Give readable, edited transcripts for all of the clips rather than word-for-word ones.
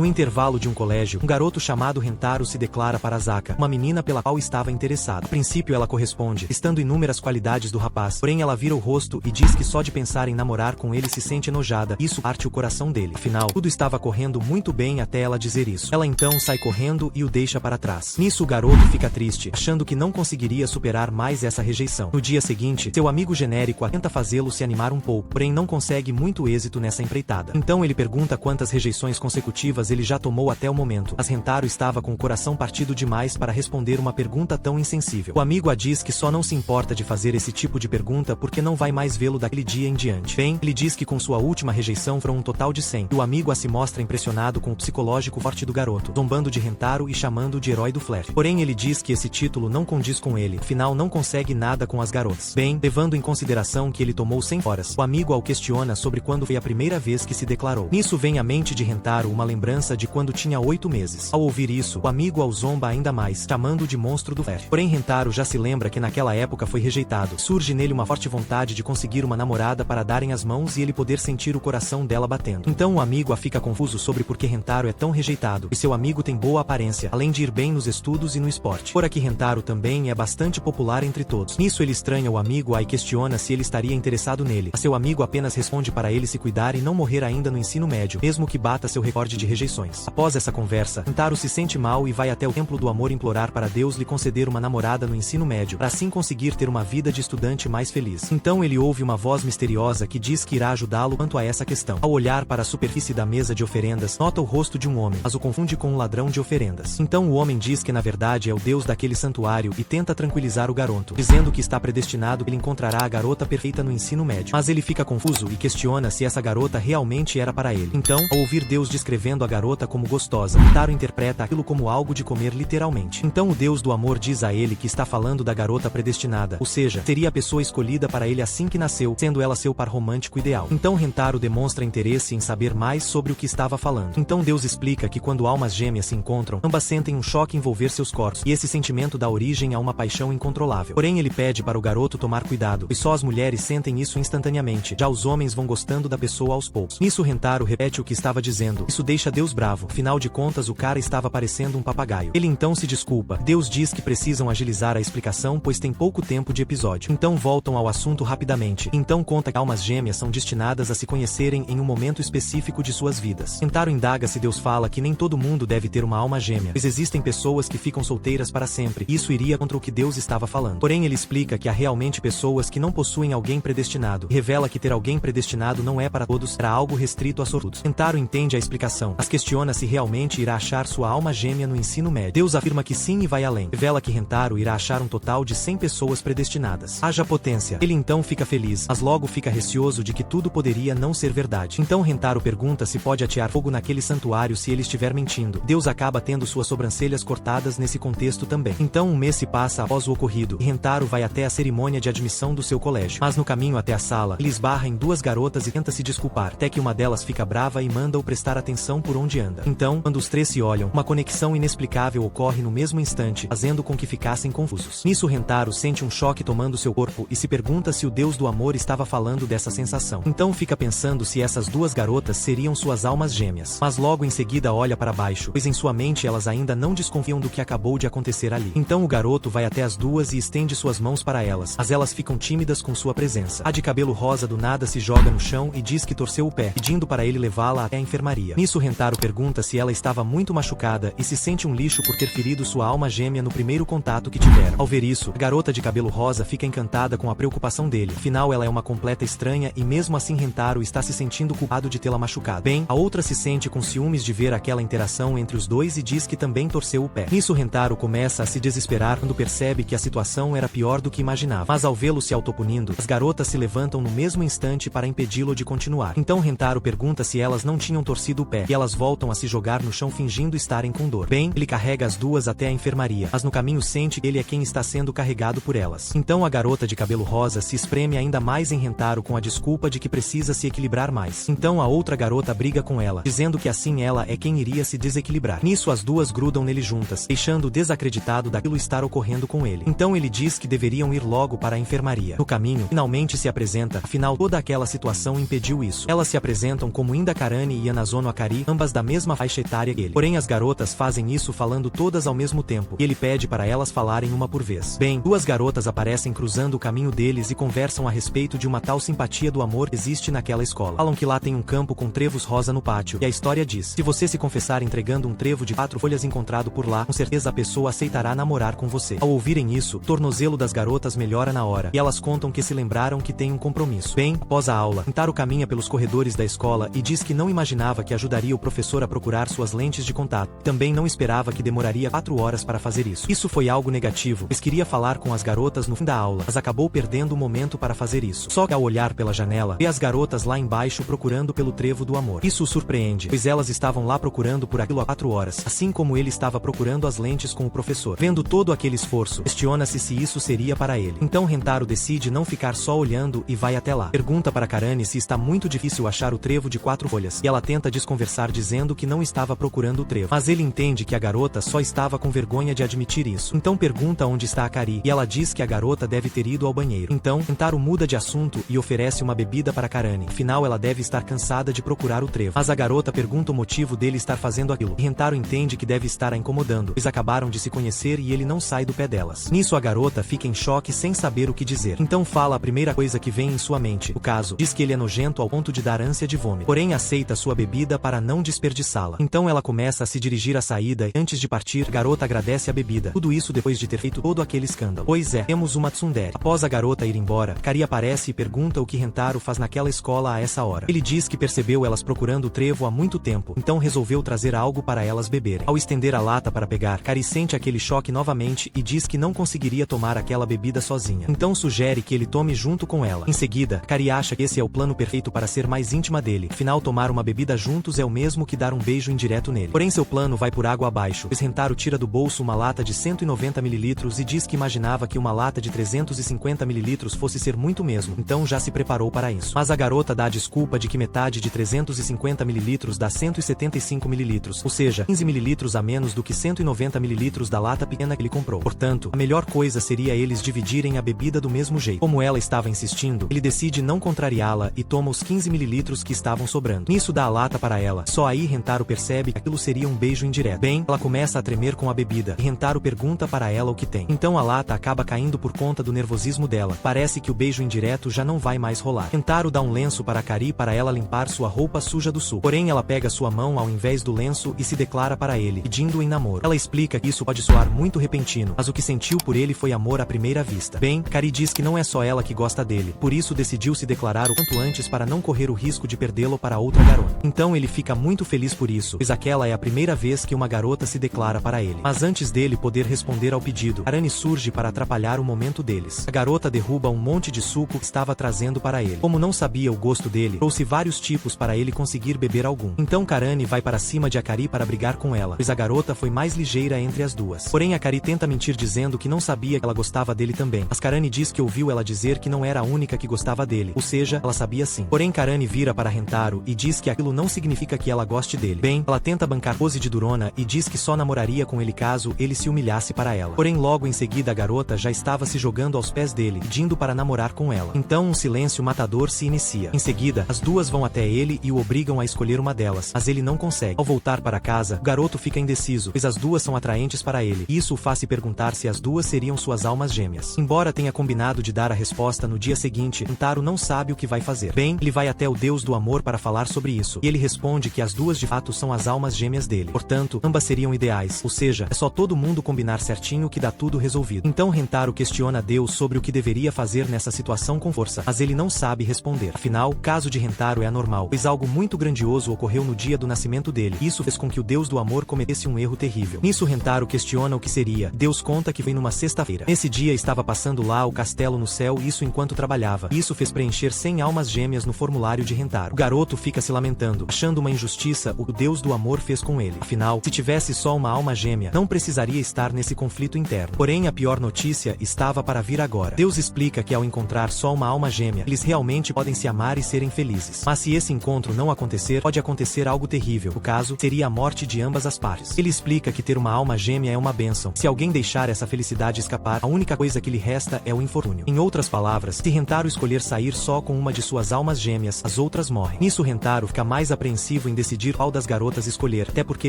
No intervalo de um colégio, um garoto chamado Rentaro se declara para Asaka, uma menina pela qual estava interessado. A princípio ela corresponde, estando inúmeras qualidades do rapaz, porém ela vira o rosto e diz que só de pensar em namorar com ele se sente enojada, isso parte o coração dele. Afinal, tudo estava correndo muito bem até ela dizer isso. Ela então sai correndo e o deixa para trás. Nisso o garoto fica triste, achando que não conseguiria superar mais essa rejeição. No dia seguinte, seu amigo genérico tenta fazê-lo se animar um pouco, porém não consegue muito êxito nessa empreitada. Então ele pergunta quantas rejeições consecutivas ele já tomou até o momento, mas Rentaro estava com o coração partido demais para responder uma pergunta tão insensível. O amigo diz que só não se importa de fazer esse tipo de pergunta porque não vai mais vê-lo daquele dia em diante. Bem, ele diz que com sua última rejeição foram um total de 100, e o amigo se mostra impressionado com o psicológico forte do garoto, zombando de Rentaro e chamando de herói do flerte. Porém ele diz que esse título não condiz com ele, afinal não consegue nada com as garotas. Bem, levando em consideração que ele tomou 100 horas, o amigo o questiona sobre quando foi a primeira vez que se declarou. Nisso vem à mente de Rentaro uma lembrança de quando tinha 8 meses. Ao ouvir isso, o amigo o zomba ainda mais, chamando de monstro do flerte. Porém Rentaro já se lembra que naquela época foi rejeitado. Surge nele uma forte vontade de conseguir uma namorada para darem as mãos e ele poder sentir o coração dela batendo. Então o amigo fica confuso sobre por que Rentaro é tão rejeitado, e seu amigo tem boa aparência, além de ir bem nos estudos e no esporte. Fora que Rentaro também é bastante popular entre todos. Nisso ele estranha o amigo e questiona se ele estaria interessado nele. Mas seu amigo apenas responde para ele se cuidar e não morrer ainda no ensino médio, mesmo que bata seu recorde de rejeições. Após essa conversa, Rentaro se sente mal e vai até o templo do amor implorar para Deus lhe conceder uma namorada no ensino médio, para assim conseguir ter uma vida de estudante mais feliz. Então ele ouve uma voz misteriosa que diz que irá ajudá-lo quanto a essa questão. Ao olhar para a superfície da mesa de oferendas, nota o rosto de um homem, mas o confunde com um ladrão de oferendas. Então o homem diz que na verdade é o deus daquele santuário e tenta tranquilizar o garoto, dizendo que está predestinado que ele encontrará a garota perfeita no ensino médio. Mas ele fica confuso e questiona se essa garota realmente era para ele. Então, ao ouvir Deus descrevendo a garota como gostosa, Rentaro interpreta aquilo como algo de comer literalmente. Então o deus do amor diz a ele que está falando da garota predestinada, ou seja, seria a pessoa escolhida para ele assim que nasceu, sendo ela seu par romântico ideal. Então Rentaro demonstra interesse em saber mais sobre o que estava falando. Então Deus explica que quando almas gêmeas se encontram, ambas sentem um choque envolver seus corpos, e esse sentimento dá origem a uma paixão incontrolável. Porém ele pede para o garoto tomar cuidado, pois só as mulheres sentem isso instantaneamente, já os homens vão gostando da pessoa aos poucos. Nisso Rentaro repete o que estava dizendo. Isso deixa Deus bravo, afinal de contas o cara estava parecendo um papagaio. Ele então se desculpa. Deus diz que precisam agilizar a explicação pois tem pouco tempo de episódio. Então voltam ao assunto rapidamente. Então conta que almas gêmeas são destinadas a se conhecerem em um momento específico de suas vidas. Rentaro indaga se Deus fala que nem todo mundo deve ter uma alma gêmea, pois existem pessoas que ficam solteiras para sempre. Isso iria contra o que Deus estava falando. Porém ele explica que há realmente pessoas que não possuem alguém predestinado, e revela que ter alguém predestinado não é para todos, era algo restrito a sortudos. Rentaro entende a explicação, mas questiona se realmente irá achar sua alma gêmea no ensino médio. Deus afirma que sim e vai além. Revela que Rentaro irá achar um total de 100 pessoas predestinadas. Haja potência. Ele então fica feliz, mas logo fica receoso de que tudo poderia não ser verdade. Então Rentaro pergunta se pode atear fogo naquele santuário se ele estiver mentindo. Deus acaba tendo suas sobrancelhas cortadas nesse contexto também. Então um mês se passa após o ocorrido, e Rentaro vai até a cerimônia de admissão do seu colégio. Mas no caminho até a sala, ele esbarra em duas garotas e tenta se desculpar, até que uma delas fica brava e manda-o prestar atenção por onde anda. Então, quando os três se olham, uma conexão inexplicável ocorre no mesmo instante, fazendo com que ficassem confusos. Nisso Rentaro sente um choque tomando seu corpo e se pergunta se o deus do amor estava falando dessa sensação. Então fica pensando se essas duas garotas seriam suas almas gêmeas. Mas logo em seguida olha para baixo, pois em sua mente elas ainda não desconfiam do que acabou de acontecer ali. Então o garoto vai até as duas e estende suas mãos para elas, mas elas ficam tímidas com sua presença. A de cabelo rosa do nada se joga no chão e diz que torceu o pé, pedindo para ele levá-la até a enfermaria. Nisso Rentaro pergunta se ela estava muito machucada e se sente um lixo por ter ferido sua alma gêmea no primeiro contato que tiveram. Ao ver isso, a garota de cabelo rosa fica encantada com a preocupação dele. Afinal ela é uma completa estranha e mesmo assim Rentaro está se sentindo culpado de tê-la machucado. Bem, a outra se sente com ciúmes de ver aquela interação entre os dois e diz que também torceu o pé. Nisso Rentaro começa a se desesperar quando percebe que a situação era pior do que imaginava. Mas ao vê-lo se autopunindo, as garotas se levantam no mesmo instante para impedi-lo de continuar. Então Rentaro pergunta se elas não tinham torcido o pé, e elas voltam a se jogar no chão fingindo estarem com dor. Bem, ele carrega as duas até a enfermaria, mas no caminho sente que ele é quem está sendo carregado por elas. Então a garota de cabelo rosa se espreme ainda mais em Rentaro com a desculpa de que precisa se equilibrar mais. Então a outra garota briga com ela, dizendo que assim ela é quem iria se desequilibrar. Nisso as duas grudam nele juntas, deixando-o desacreditado daquilo estar ocorrendo com ele. Então ele diz que deveriam ir logo para a enfermaria. No caminho, finalmente se apresenta, afinal toda aquela situação impediu isso. Elas se apresentam como Inda Karani e Anazono Akari, ambas todas da mesma faixa etária que ele. Porém as garotas fazem isso falando todas ao mesmo tempo, e ele pede para elas falarem uma por vez. Bem, duas garotas aparecem cruzando o caminho deles e conversam a respeito de uma tal simpatia do amor que existe naquela escola. Falam que lá tem um campo com trevos rosa no pátio, e a história diz: se você se confessar entregando um trevo de 4 folhas encontrado por lá, com certeza a pessoa aceitará namorar com você. Ao ouvirem isso, o tornozelo das garotas melhora na hora, e elas contam que se lembraram que tem um compromisso. Bem, após a aula, Rentaro caminha pelos corredores da escola e diz que não imaginava que ajudaria o professor a procurar suas lentes de contato. Também não esperava que demoraria 4 horas para fazer isso. Isso foi algo negativo, pois queria falar com as garotas no fim da aula, mas acabou perdendo o momento para fazer isso. Só que ao olhar pela janela, vê as garotas lá embaixo procurando pelo trevo do amor. Isso o surpreende, pois elas estavam lá procurando por aquilo há 4 horas, assim como ele estava procurando as lentes com o professor. Vendo todo aquele esforço, questiona-se se isso seria para ele. Então Rentaro decide não ficar só olhando e vai até lá. Pergunta para Karane se está muito difícil achar o trevo de 4 folhas, e ela tenta desconversar dizendo que não estava procurando o trevo. Mas ele entende que a garota só estava com vergonha de admitir isso. Então pergunta onde está a Kari, e ela diz que a garota deve ter ido ao banheiro. Então, Rentaro muda de assunto e oferece uma bebida para Karane. Afinal, ela deve estar cansada de procurar o trevo. Mas a garota pergunta o motivo dele estar fazendo aquilo, e Rentaro entende que deve estar a incomodando, pois acabaram de se conhecer e ele não sai do pé delas. Nisso a garota fica em choque sem saber o que dizer. Então fala a primeira coisa que vem em sua mente. O caso, diz que ele é nojento ao ponto de dar ânsia de vômito. Porém aceita sua bebida para não desperdiçá-la. Então ela começa a se dirigir à saída e antes de partir, a garota agradece a bebida. Tudo isso depois de ter feito todo aquele escândalo. Pois é, temos uma tsundere. Após a garota ir embora, Kari aparece e pergunta o que Rentaro faz naquela escola a essa hora. Ele diz que percebeu elas procurando o trevo há muito tempo, então resolveu trazer algo para elas beberem. Ao estender a lata para pegar, Kari sente aquele choque novamente e diz que não conseguiria tomar aquela bebida sozinha. Então sugere que ele tome junto com ela. Em seguida, Kari acha que esse é o plano perfeito para ser mais íntima dele. Afinal, tomar uma bebida juntos é o mesmo que dar um beijo indireto nele. Porém seu plano vai por água abaixo, pois Rentaro tira do bolso uma lata de 190 ml e diz que imaginava que uma lata de 350 ml fosse ser muito mesmo, então já se preparou para isso. Mas a garota dá a desculpa de que metade de 350 ml dá 175 ml, ou seja, 15 ml a menos do que 190 ml da lata pequena que ele comprou. Portanto, a melhor coisa seria eles dividirem a bebida do mesmo jeito. Como ela estava insistindo, ele decide não contrariá-la e toma os 15 ml que estavam sobrando. Nisso dá a lata para ela. Só aí Rentaro percebe que aquilo seria um beijo indireto. Bem, ela começa a tremer com a bebida, e Rentaro pergunta para ela o que tem. Então a lata acaba caindo por conta do nervosismo dela. Parece que o beijo indireto já não vai mais rolar. Rentaro dá um lenço para Kari para ela limpar sua roupa suja do sul. Porém ela pega sua mão ao invés do lenço e se declara para ele, pedindo em namoro. Ela explica que isso pode soar muito repentino, mas o que sentiu por ele foi amor à primeira vista. Bem, Kari diz que não é só ela que gosta dele, por isso decidiu se declarar o quanto antes para não correr o risco de perdê-lo para outra garota. Então ele fica muito feliz por isso, pois aquela é a primeira vez que uma garota se declara para ele. Mas antes dele poder responder ao pedido, Karane surge para atrapalhar o momento deles. A garota derruba um monte de suco que estava trazendo para ele. Como não sabia o gosto dele, trouxe vários tipos para ele conseguir beber algum. Então Karane vai para cima de Akari para brigar com ela, pois a garota foi mais ligeira entre as duas. Porém Akari tenta mentir dizendo que não sabia que ela gostava dele também. Mas Karane diz que ouviu ela dizer que não era a única que gostava dele, ou seja, ela sabia sim. Porém Karane vira para Rentaro e diz que aquilo não significa que ela goste dele. Bem, ela tenta bancar pose de durona e diz que só namoraria com ele caso ele se humilhasse para ela. Porém logo em seguida a garota já estava se jogando aos pés dele, pedindo para namorar com ela. Então um silêncio matador se inicia. Em seguida, as duas vão até ele e o obrigam a escolher uma delas, mas ele não consegue. Ao voltar para casa, o garoto fica indeciso, pois as duas são atraentes para ele, e isso o faz se perguntar se as duas seriam suas almas gêmeas. Embora tenha combinado de dar a resposta no dia seguinte, Rentaro não sabe o que vai fazer. Bem, ele vai até o deus do amor para falar sobre isso, e ele responde que as duas de fato são as almas gêmeas dele. Portanto, ambas seriam ideais, ou seja, é só todo mundo combinar certinho que dá tudo resolvido. Então Rentaro questiona Deus sobre o que deveria fazer nessa situação com força, mas ele não sabe responder. Afinal, o caso de Rentaro é anormal, pois algo muito grandioso ocorreu no dia do nascimento dele, e isso fez com que o deus do amor cometesse um erro terrível. Nisso Rentaro questiona o que seria. Deus conta que foi numa sexta-feira. Nesse dia estava passando lá o castelo no céu, isso enquanto trabalhava. Isso fez preencher 100 almas gêmeas no formulário de Rentaro. O garoto fica se lamentando, achando uma injustiça o que o deus do amor fez com ele. Afinal, se tivesse só uma alma gêmea, não precisaria estar nesse conflito interno. Porém, a pior notícia estava para vir agora. Deus explica que ao encontrar só uma alma gêmea, eles realmente podem se amar e serem felizes. Mas se esse encontro não acontecer, pode acontecer algo terrível. O caso seria a morte de ambas as partes. Ele explica que ter uma alma gêmea é uma bênção. Se alguém deixar essa felicidade escapar, a única coisa que lhe resta é o infortúnio. Em outras palavras, se Rentaro escolher sair só com uma de suas almas gêmeas, as outras morrem. Nisso Rentaro fica mais apreensivo em decidir decidir qual das garotas escolher, até porque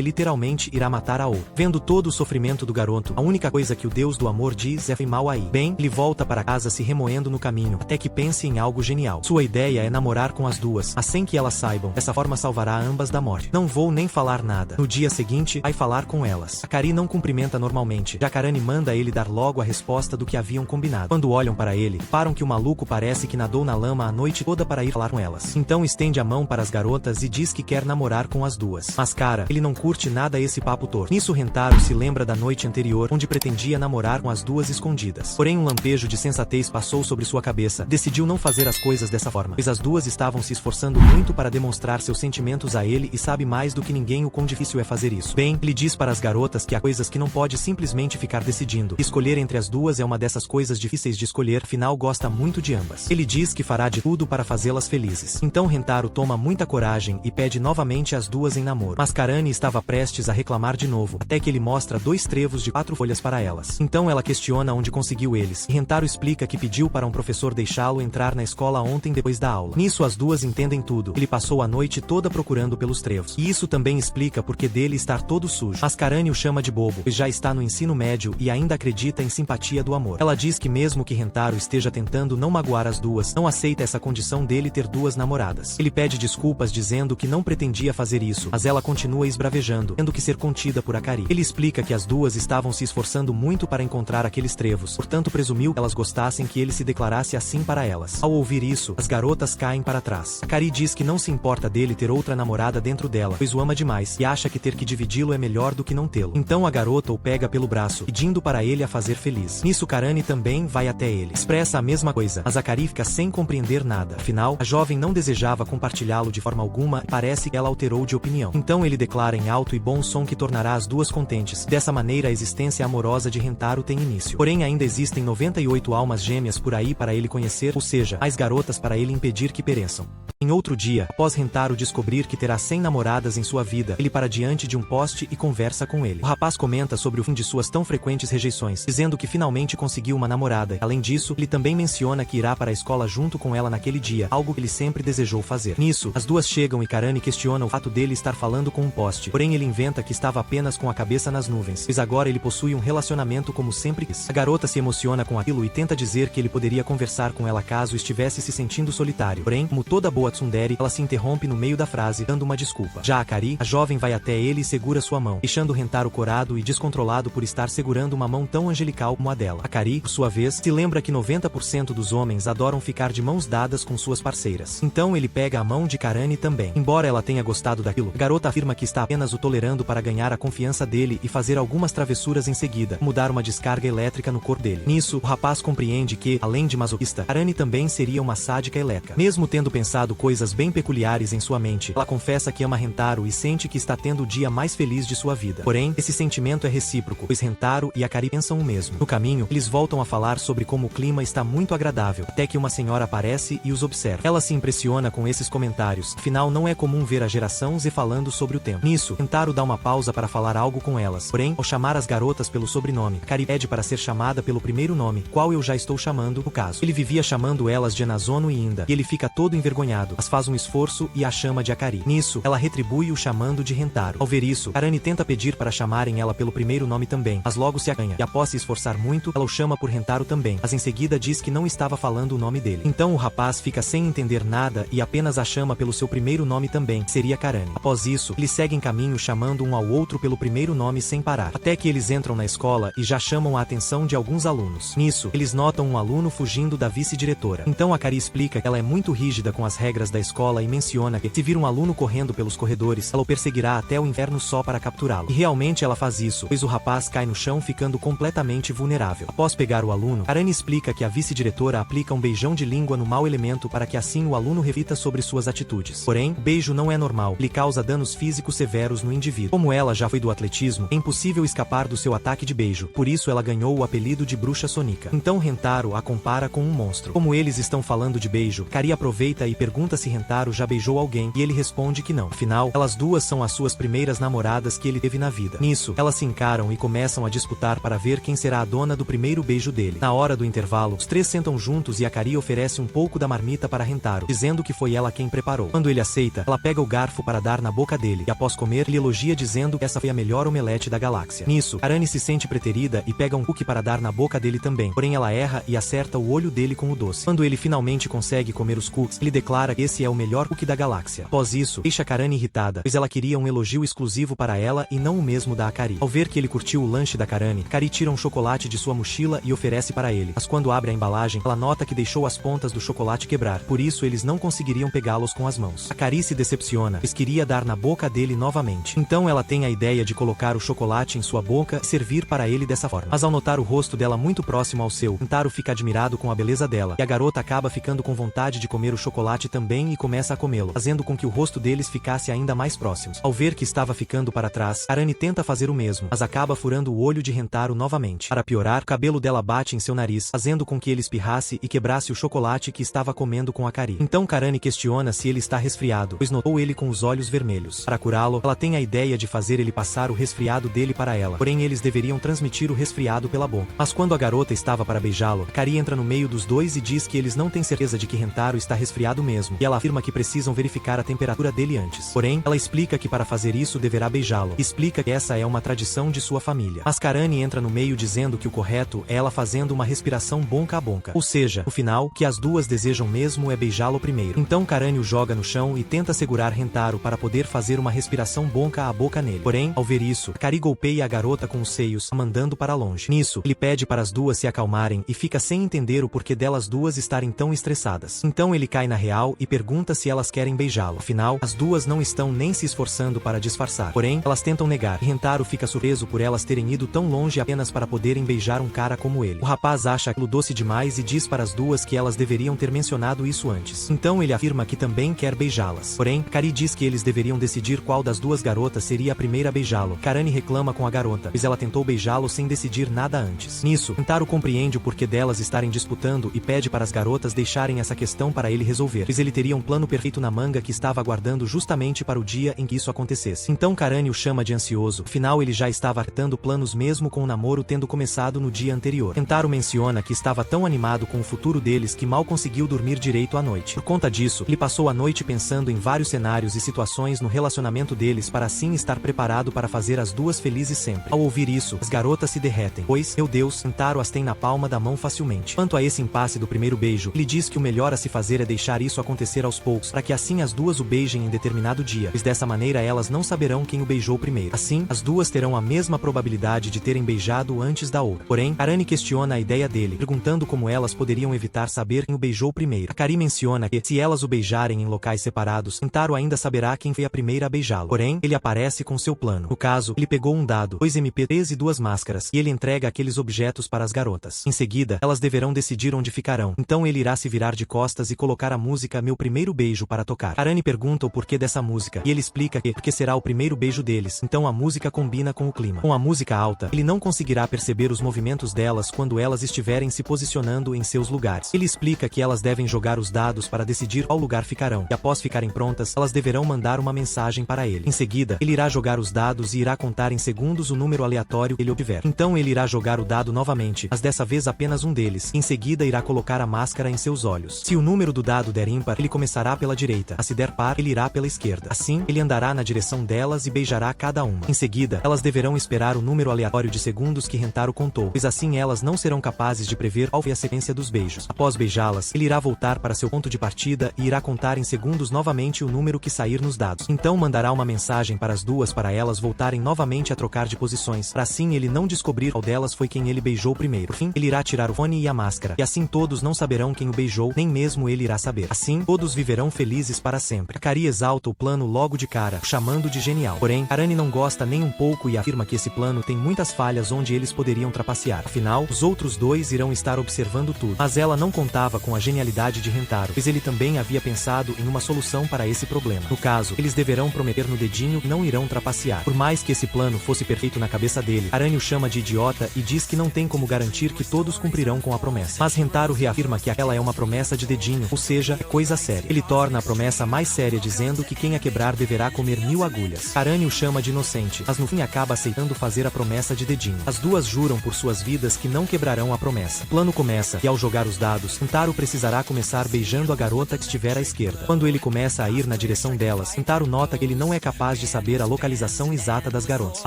literalmente irá matar a outra. Vendo todo o sofrimento do garoto, a única coisa que o deus do amor diz é: "Foi mal aí." Bem, ele volta para casa se remoendo no caminho, até que pense em algo genial. Sua ideia é namorar com as duas, assim que elas saibam. Dessa forma salvará ambas da morte. "Não vou nem falar nada." No dia seguinte, vai falar com elas. Akari não cumprimenta normalmente. Jacarani manda ele dar logo a resposta do que haviam combinado. Quando olham para ele, param que o maluco parece que nadou na lama a noite toda para ir falar com elas. Então estende a mão para as garotas e diz que quer namorar com as duas. Mas cara, ele não curte nada esse papo torto. Nisso Rentaro se lembra da noite anterior, onde pretendia namorar com as duas escondidas. Porém um lampejo de sensatez passou sobre sua cabeça. Decidiu não fazer as coisas dessa forma, pois as duas estavam se esforçando muito para demonstrar seus sentimentos a ele e sabe mais do que ninguém o quão difícil é fazer isso. Bem, ele diz para as garotas que há coisas que não pode simplesmente ficar decidindo. Escolher entre as duas é uma dessas coisas difíceis de escolher, afinal gosta muito de ambas. Ele diz que fará de tudo para fazê-las felizes. Então Rentaro toma muita coragem e pede novamente as duas em namoro. Mas Karani estava prestes a reclamar de novo, até que ele mostra 2 trevos de 4 folhas para elas. Então ela questiona onde conseguiu eles, e Rentaro explica que pediu para um professor deixá-lo entrar na escola ontem depois da aula. Nisso as duas entendem tudo. Ele passou a noite toda procurando pelos trevos. E isso também explica porque dele estar todo sujo. Mas Karani o chama de bobo, pois já está no ensino médio e ainda acredita em simpatia do amor. Ela diz que mesmo que Rentaro esteja tentando não magoar as duas, não aceita essa condição dele ter 2 namoradas. Ele pede desculpas dizendo que não pretendia fazer isso, mas ela continua esbravejando, tendo que ser contida por Akari. Ele explica que as duas estavam se esforçando muito para encontrar aqueles trevos, portanto presumiu que elas gostassem que ele se declarasse assim para elas. Ao ouvir isso, as garotas caem para trás. Akari diz que não se importa dele ter outra namorada dentro dela, pois o ama demais, e acha que ter que dividi-lo é melhor do que não tê-lo. Então a garota o pega pelo braço, pedindo para ele a fazer feliz. Nisso Karani também vai até ele. Expressa a mesma coisa, mas Akari fica sem compreender nada. Afinal, a jovem não desejava compartilhá-lo de forma alguma e parece que ela alterou de opinião. Então ele declara em alto e bom som que tornará as duas contentes. Dessa maneira a existência amorosa de Rentaro tem início. Porém ainda existem 98 almas gêmeas por aí para ele conhecer, ou seja, mais garotas para ele impedir que pereçam. Em outro dia, após Rentaro descobrir que terá 100 namoradas em sua vida, ele para diante de um poste e conversa com ele. O rapaz comenta sobre o fim de suas tão frequentes rejeições, dizendo que finalmente conseguiu uma namorada. Além disso, ele também menciona que irá para a escola junto com ela naquele dia, algo que ele sempre desejou fazer. Nisso, as duas chegam e Karani questiona o fato dele estar falando com um poste. Porém ele inventa que estava apenas com a cabeça nas nuvens, pois agora ele possui um relacionamento como sempre quis. A garota se emociona com aquilo e tenta dizer que ele poderia conversar com ela caso estivesse se sentindo solitário. Porém, como toda boa tsundere, ela se interrompe no meio da frase, dando uma desculpa. Já Akari, a jovem vai até ele e segura sua mão, deixando Rentaro corado e descontrolado por estar segurando uma mão tão angelical como a dela. Akari, por sua vez, se lembra que 90% dos homens adoram ficar de mãos dadas com suas parceiras. Então ele pega a mão de Karani também. Embora ela tenha gostado daquilo, a garota afirma que está apenas o tolerando para ganhar a confiança dele e fazer algumas travessuras em seguida, como dar uma descarga elétrica no corpo dele. Nisso, o rapaz compreende que, além de masoquista, Karani também seria uma sádica elétrica. Mesmo tendo pensado coisas bem peculiares em sua mente, ela confessa que ama Rentaro e sente que está tendo o dia mais feliz de sua vida. Porém, esse sentimento é recíproco, pois Rentaro e Akari pensam o mesmo. No caminho, eles voltam a falar sobre como o clima está muito agradável, até que uma senhora aparece e os observa. Ela se impressiona com esses comentários, afinal não é comum ver a geração Z falando sobre o tempo. Nisso, Rentaro dá uma pausa para falar algo com elas. Porém, ao chamar as garotas pelo sobrenome, Akari pede para ser chamada pelo primeiro nome, qual eu já estou chamando, no caso. Ele vivia chamando elas de Anazono e Inda, e ele fica todo envergonhado, mas faz um esforço e a chama de Akari. Nisso, ela retribui o chamando de Rentaro. Ao ver isso, Karani tenta pedir para chamarem ela pelo primeiro nome também, mas logo se acanha, e após se esforçar muito, ela o chama por Rentaro também, mas em seguida diz que não estava falando o nome dele. Então o rapaz fica sem entender nada e apenas a chama pelo seu primeiro nome também, que seria Karani. Após isso, eles seguem caminho chamando um ao outro pelo primeiro nome sem parar, até que eles entram na escola e já chamam a atenção de alguns alunos. Nisso, eles notam um aluno fugindo da vice-diretora. Então Akari explica que ela é muito rígida com as regras da escola e menciona que, se vir um aluno correndo pelos corredores, ela o perseguirá até o inferno só para capturá-lo. E realmente ela faz isso, pois o rapaz cai no chão ficando completamente vulnerável. Após pegar o aluno, Karani explica que a vice-diretora aplica um beijão de língua no mau elemento para que assim o aluno reflita sobre suas atitudes. Porém, o beijo não é normal, ele causa danos físicos severos no indivíduo. Como ela já foi do atletismo, é impossível escapar do seu ataque de beijo, por isso ela ganhou o apelido de Bruxa Sonica. Então Rentaro a compara com um monstro. Como eles estão falando de beijo, Kari aproveita e pergunta se Rentaro já beijou alguém, e ele responde que não. Afinal, elas duas são as suas primeiras namoradas que ele teve na vida. Nisso, elas se encaram e começam a disputar para ver quem será a dona do primeiro beijo dele. Na hora do intervalo, os três sentam juntos e a Kari oferece um pouco da marmita para Rentaro, dizendo que foi ela quem preparou. Quando ele aceita, ela pega o garfo garfo para dar na boca dele, e após comer, ele elogia dizendo que essa foi a melhor omelete da galáxia. Nisso, Karane se sente preterida e pega um cookie para dar na boca dele também, porém ela erra e acerta o olho dele com o doce. Quando ele finalmente consegue comer os cookies, ele declara que esse é o melhor cookie da galáxia. Após isso, deixa Karane irritada, pois ela queria um elogio exclusivo para ela e não o mesmo da Akari. Ao ver que ele curtiu o lanche da Karane, Akari tira um chocolate de sua mochila e oferece para ele, mas quando abre a embalagem, ela nota que deixou as pontas do chocolate quebrar, por isso eles não conseguiriam pegá-los com as mãos. Akari se decepciona, pois queria dar na boca dele novamente. Então ela tem a ideia de colocar o chocolate em sua boca e servir para ele dessa forma. Mas ao notar o rosto dela muito próximo ao seu, Kentaro fica admirado com a beleza dela, e a garota acaba ficando com vontade de comer o chocolate também e começa a comê-lo, fazendo com que o rosto deles ficasse ainda mais próximos. Ao ver que estava ficando para trás, Karane tenta fazer o mesmo, mas acaba furando o olho de Kentaro novamente. Para piorar, o cabelo dela bate em seu nariz, fazendo com que ele espirrasse e quebrasse o chocolate que estava comendo com Akari. Então Karane questiona se ele está resfriado, pois notou ele com os olhos vermelhos. Para curá-lo, ela tem a ideia de fazer ele passar o resfriado dele para ela, porém eles deveriam transmitir o resfriado pela boca. Mas quando a garota estava para beijá-lo, Akari entra no meio dos dois e diz que eles não têm certeza de que Kentaro está resfriado mesmo, e ela afirma que precisam verificar a temperatura dele antes. Porém, ela explica que para fazer isso deverá beijá-lo, e explica que essa é uma tradição de sua família. Mas Karane entra no meio dizendo que o correto é ela fazendo uma respiração boca a boca. Ou seja, no final, o que as duas desejam mesmo é beijá-lo primeiro. Então Karane o joga no chão e tenta segurar Kentaro para poder fazer uma respiração boca a boca nele. Porém, ao ver isso, Akari golpeia a garota com os seios, a mandando para longe. Nisso, ele pede para as duas se acalmarem e fica sem entender o porquê delas duas estarem tão estressadas. Então ele cai na real e pergunta se elas querem beijá-lo. Afinal, as duas não estão nem se esforçando para disfarçar. Porém, elas tentam negar, e Kentaro fica surpreso por elas terem ido tão longe apenas para poderem beijar um cara como ele. O rapaz acha aquilo doce demais e diz para as duas que elas deveriam ter mencionado isso antes. Então ele afirma que também quer beijá-las. Porém, Akari diz que eles deveriam decidir qual das duas garotas seria a primeira a beijá-lo. Karane reclama com a garota, pois ela tentou beijá-lo sem decidir nada antes. Nisso, Kentaro compreende o porquê delas estarem disputando e pede para as garotas deixarem essa questão para ele resolver, pois ele teria um plano perfeito na manga que estava aguardando justamente para o dia em que isso acontecesse. Então Karane o chama de ansioso, afinal ele já estava artando planos mesmo com o namoro tendo começado no dia anterior. Kentaro menciona que estava tão animado com o futuro deles que mal conseguiu dormir direito à noite. Por conta disso, ele passou a noite pensando em vários cenários e situações no relacionamento deles para assim estar preparado para fazer as duas felizes sempre. Ao ouvir isso, as garotas se derretem, pois, meu Deus, Kentaro as tem na palma da mão facilmente. Quanto a esse impasse do primeiro beijo, ele diz que o melhor a se fazer é deixar isso acontecer aos poucos, para que assim as duas o beijem em determinado dia, pois dessa maneira elas não saberão quem o beijou primeiro. Assim, as duas terão a mesma probabilidade de terem beijado antes da outra. Porém, Karane questiona a ideia dele, perguntando como elas poderiam evitar saber quem o beijou primeiro. Akari menciona que, se elas o beijarem em locais separados, Kentaro ainda saberá quem foi a primeira a beijá-lo. Porém, ele aparece com seu plano. No caso, ele pegou um dado, 2 MP3 e 2 máscaras, e ele entrega aqueles objetos para as garotas. Em seguida, elas deverão decidir onde ficarão. Então ele irá se virar de costas e colocar a música Meu Primeiro Beijo para tocar. Karane pergunta o porquê dessa música, e ele explica que, porque será o primeiro beijo deles, então a música combina com o clima. Com a música alta, ele não conseguirá perceber os movimentos delas quando elas estiverem se posicionando em seus lugares. Ele explica que elas devem jogar os dados para decidir qual lugar ficarão, e após ficarem prontas, elas deverão mandar uma mensagem para ele. Em seguida, ele irá jogar os dados e irá contar em segundos o número aleatório que ele obtiver. Então ele irá jogar o dado novamente, mas dessa vez apenas um deles. Em seguida irá colocar a máscara em seus olhos. Se o número do dado der ímpar, ele começará pela direita, mas se der par, ele irá pela esquerda. Assim, ele andará na direção delas e beijará cada uma. Em seguida, elas deverão esperar o número aleatório de segundos que Kentaro contou, pois assim elas não serão capazes de prever qual foi a sequência dos beijos. Após beijá-las, ele irá voltar para seu ponto de partida e irá contar em segundos novamente o número que sair nos dados. Então mandará uma mensagem para as duas para elas voltarem novamente a trocar de posições, para assim ele não descobrir qual delas foi quem ele beijou primeiro. Por fim, ele irá tirar o fone e a máscara, e assim todos não saberão quem o beijou, nem mesmo ele irá saber. Assim, todos viverão felizes para sempre. Akari exalta o plano logo de cara, chamando de genial. Porém, Karane não gosta nem um pouco e afirma que esse plano tem muitas falhas onde eles poderiam trapacear. Afinal, os outros dois irão estar observando tudo. Mas ela não contava com a genialidade de Kentaro, pois ele também havia pensado em uma solução para esse problema. No caso, eles deverão prometer no dedinho que não irão trapacear. Por mais que esse plano fosse perfeito na cabeça dele, Karane o chama de idiota e diz que não tem como garantir que todos cumprirão com a promessa. Mas Kentaro reafirma que aquela é uma promessa de dedinho, ou seja, é coisa séria. Ele torna a promessa mais séria dizendo que quem a quebrar deverá comer 1000 agulhas. Karane o chama de inocente, mas no fim acaba aceitando fazer a promessa de dedinho. As duas juram por suas vidas que não quebrarão a promessa. O plano começa, e ao jogar os dados, Kentaro precisará começar beijando a garota que estiver à esquerda. Quando ele começa a ir na direção delas. Rentaro nota que ele não é capaz de saber a localização exata das garotas.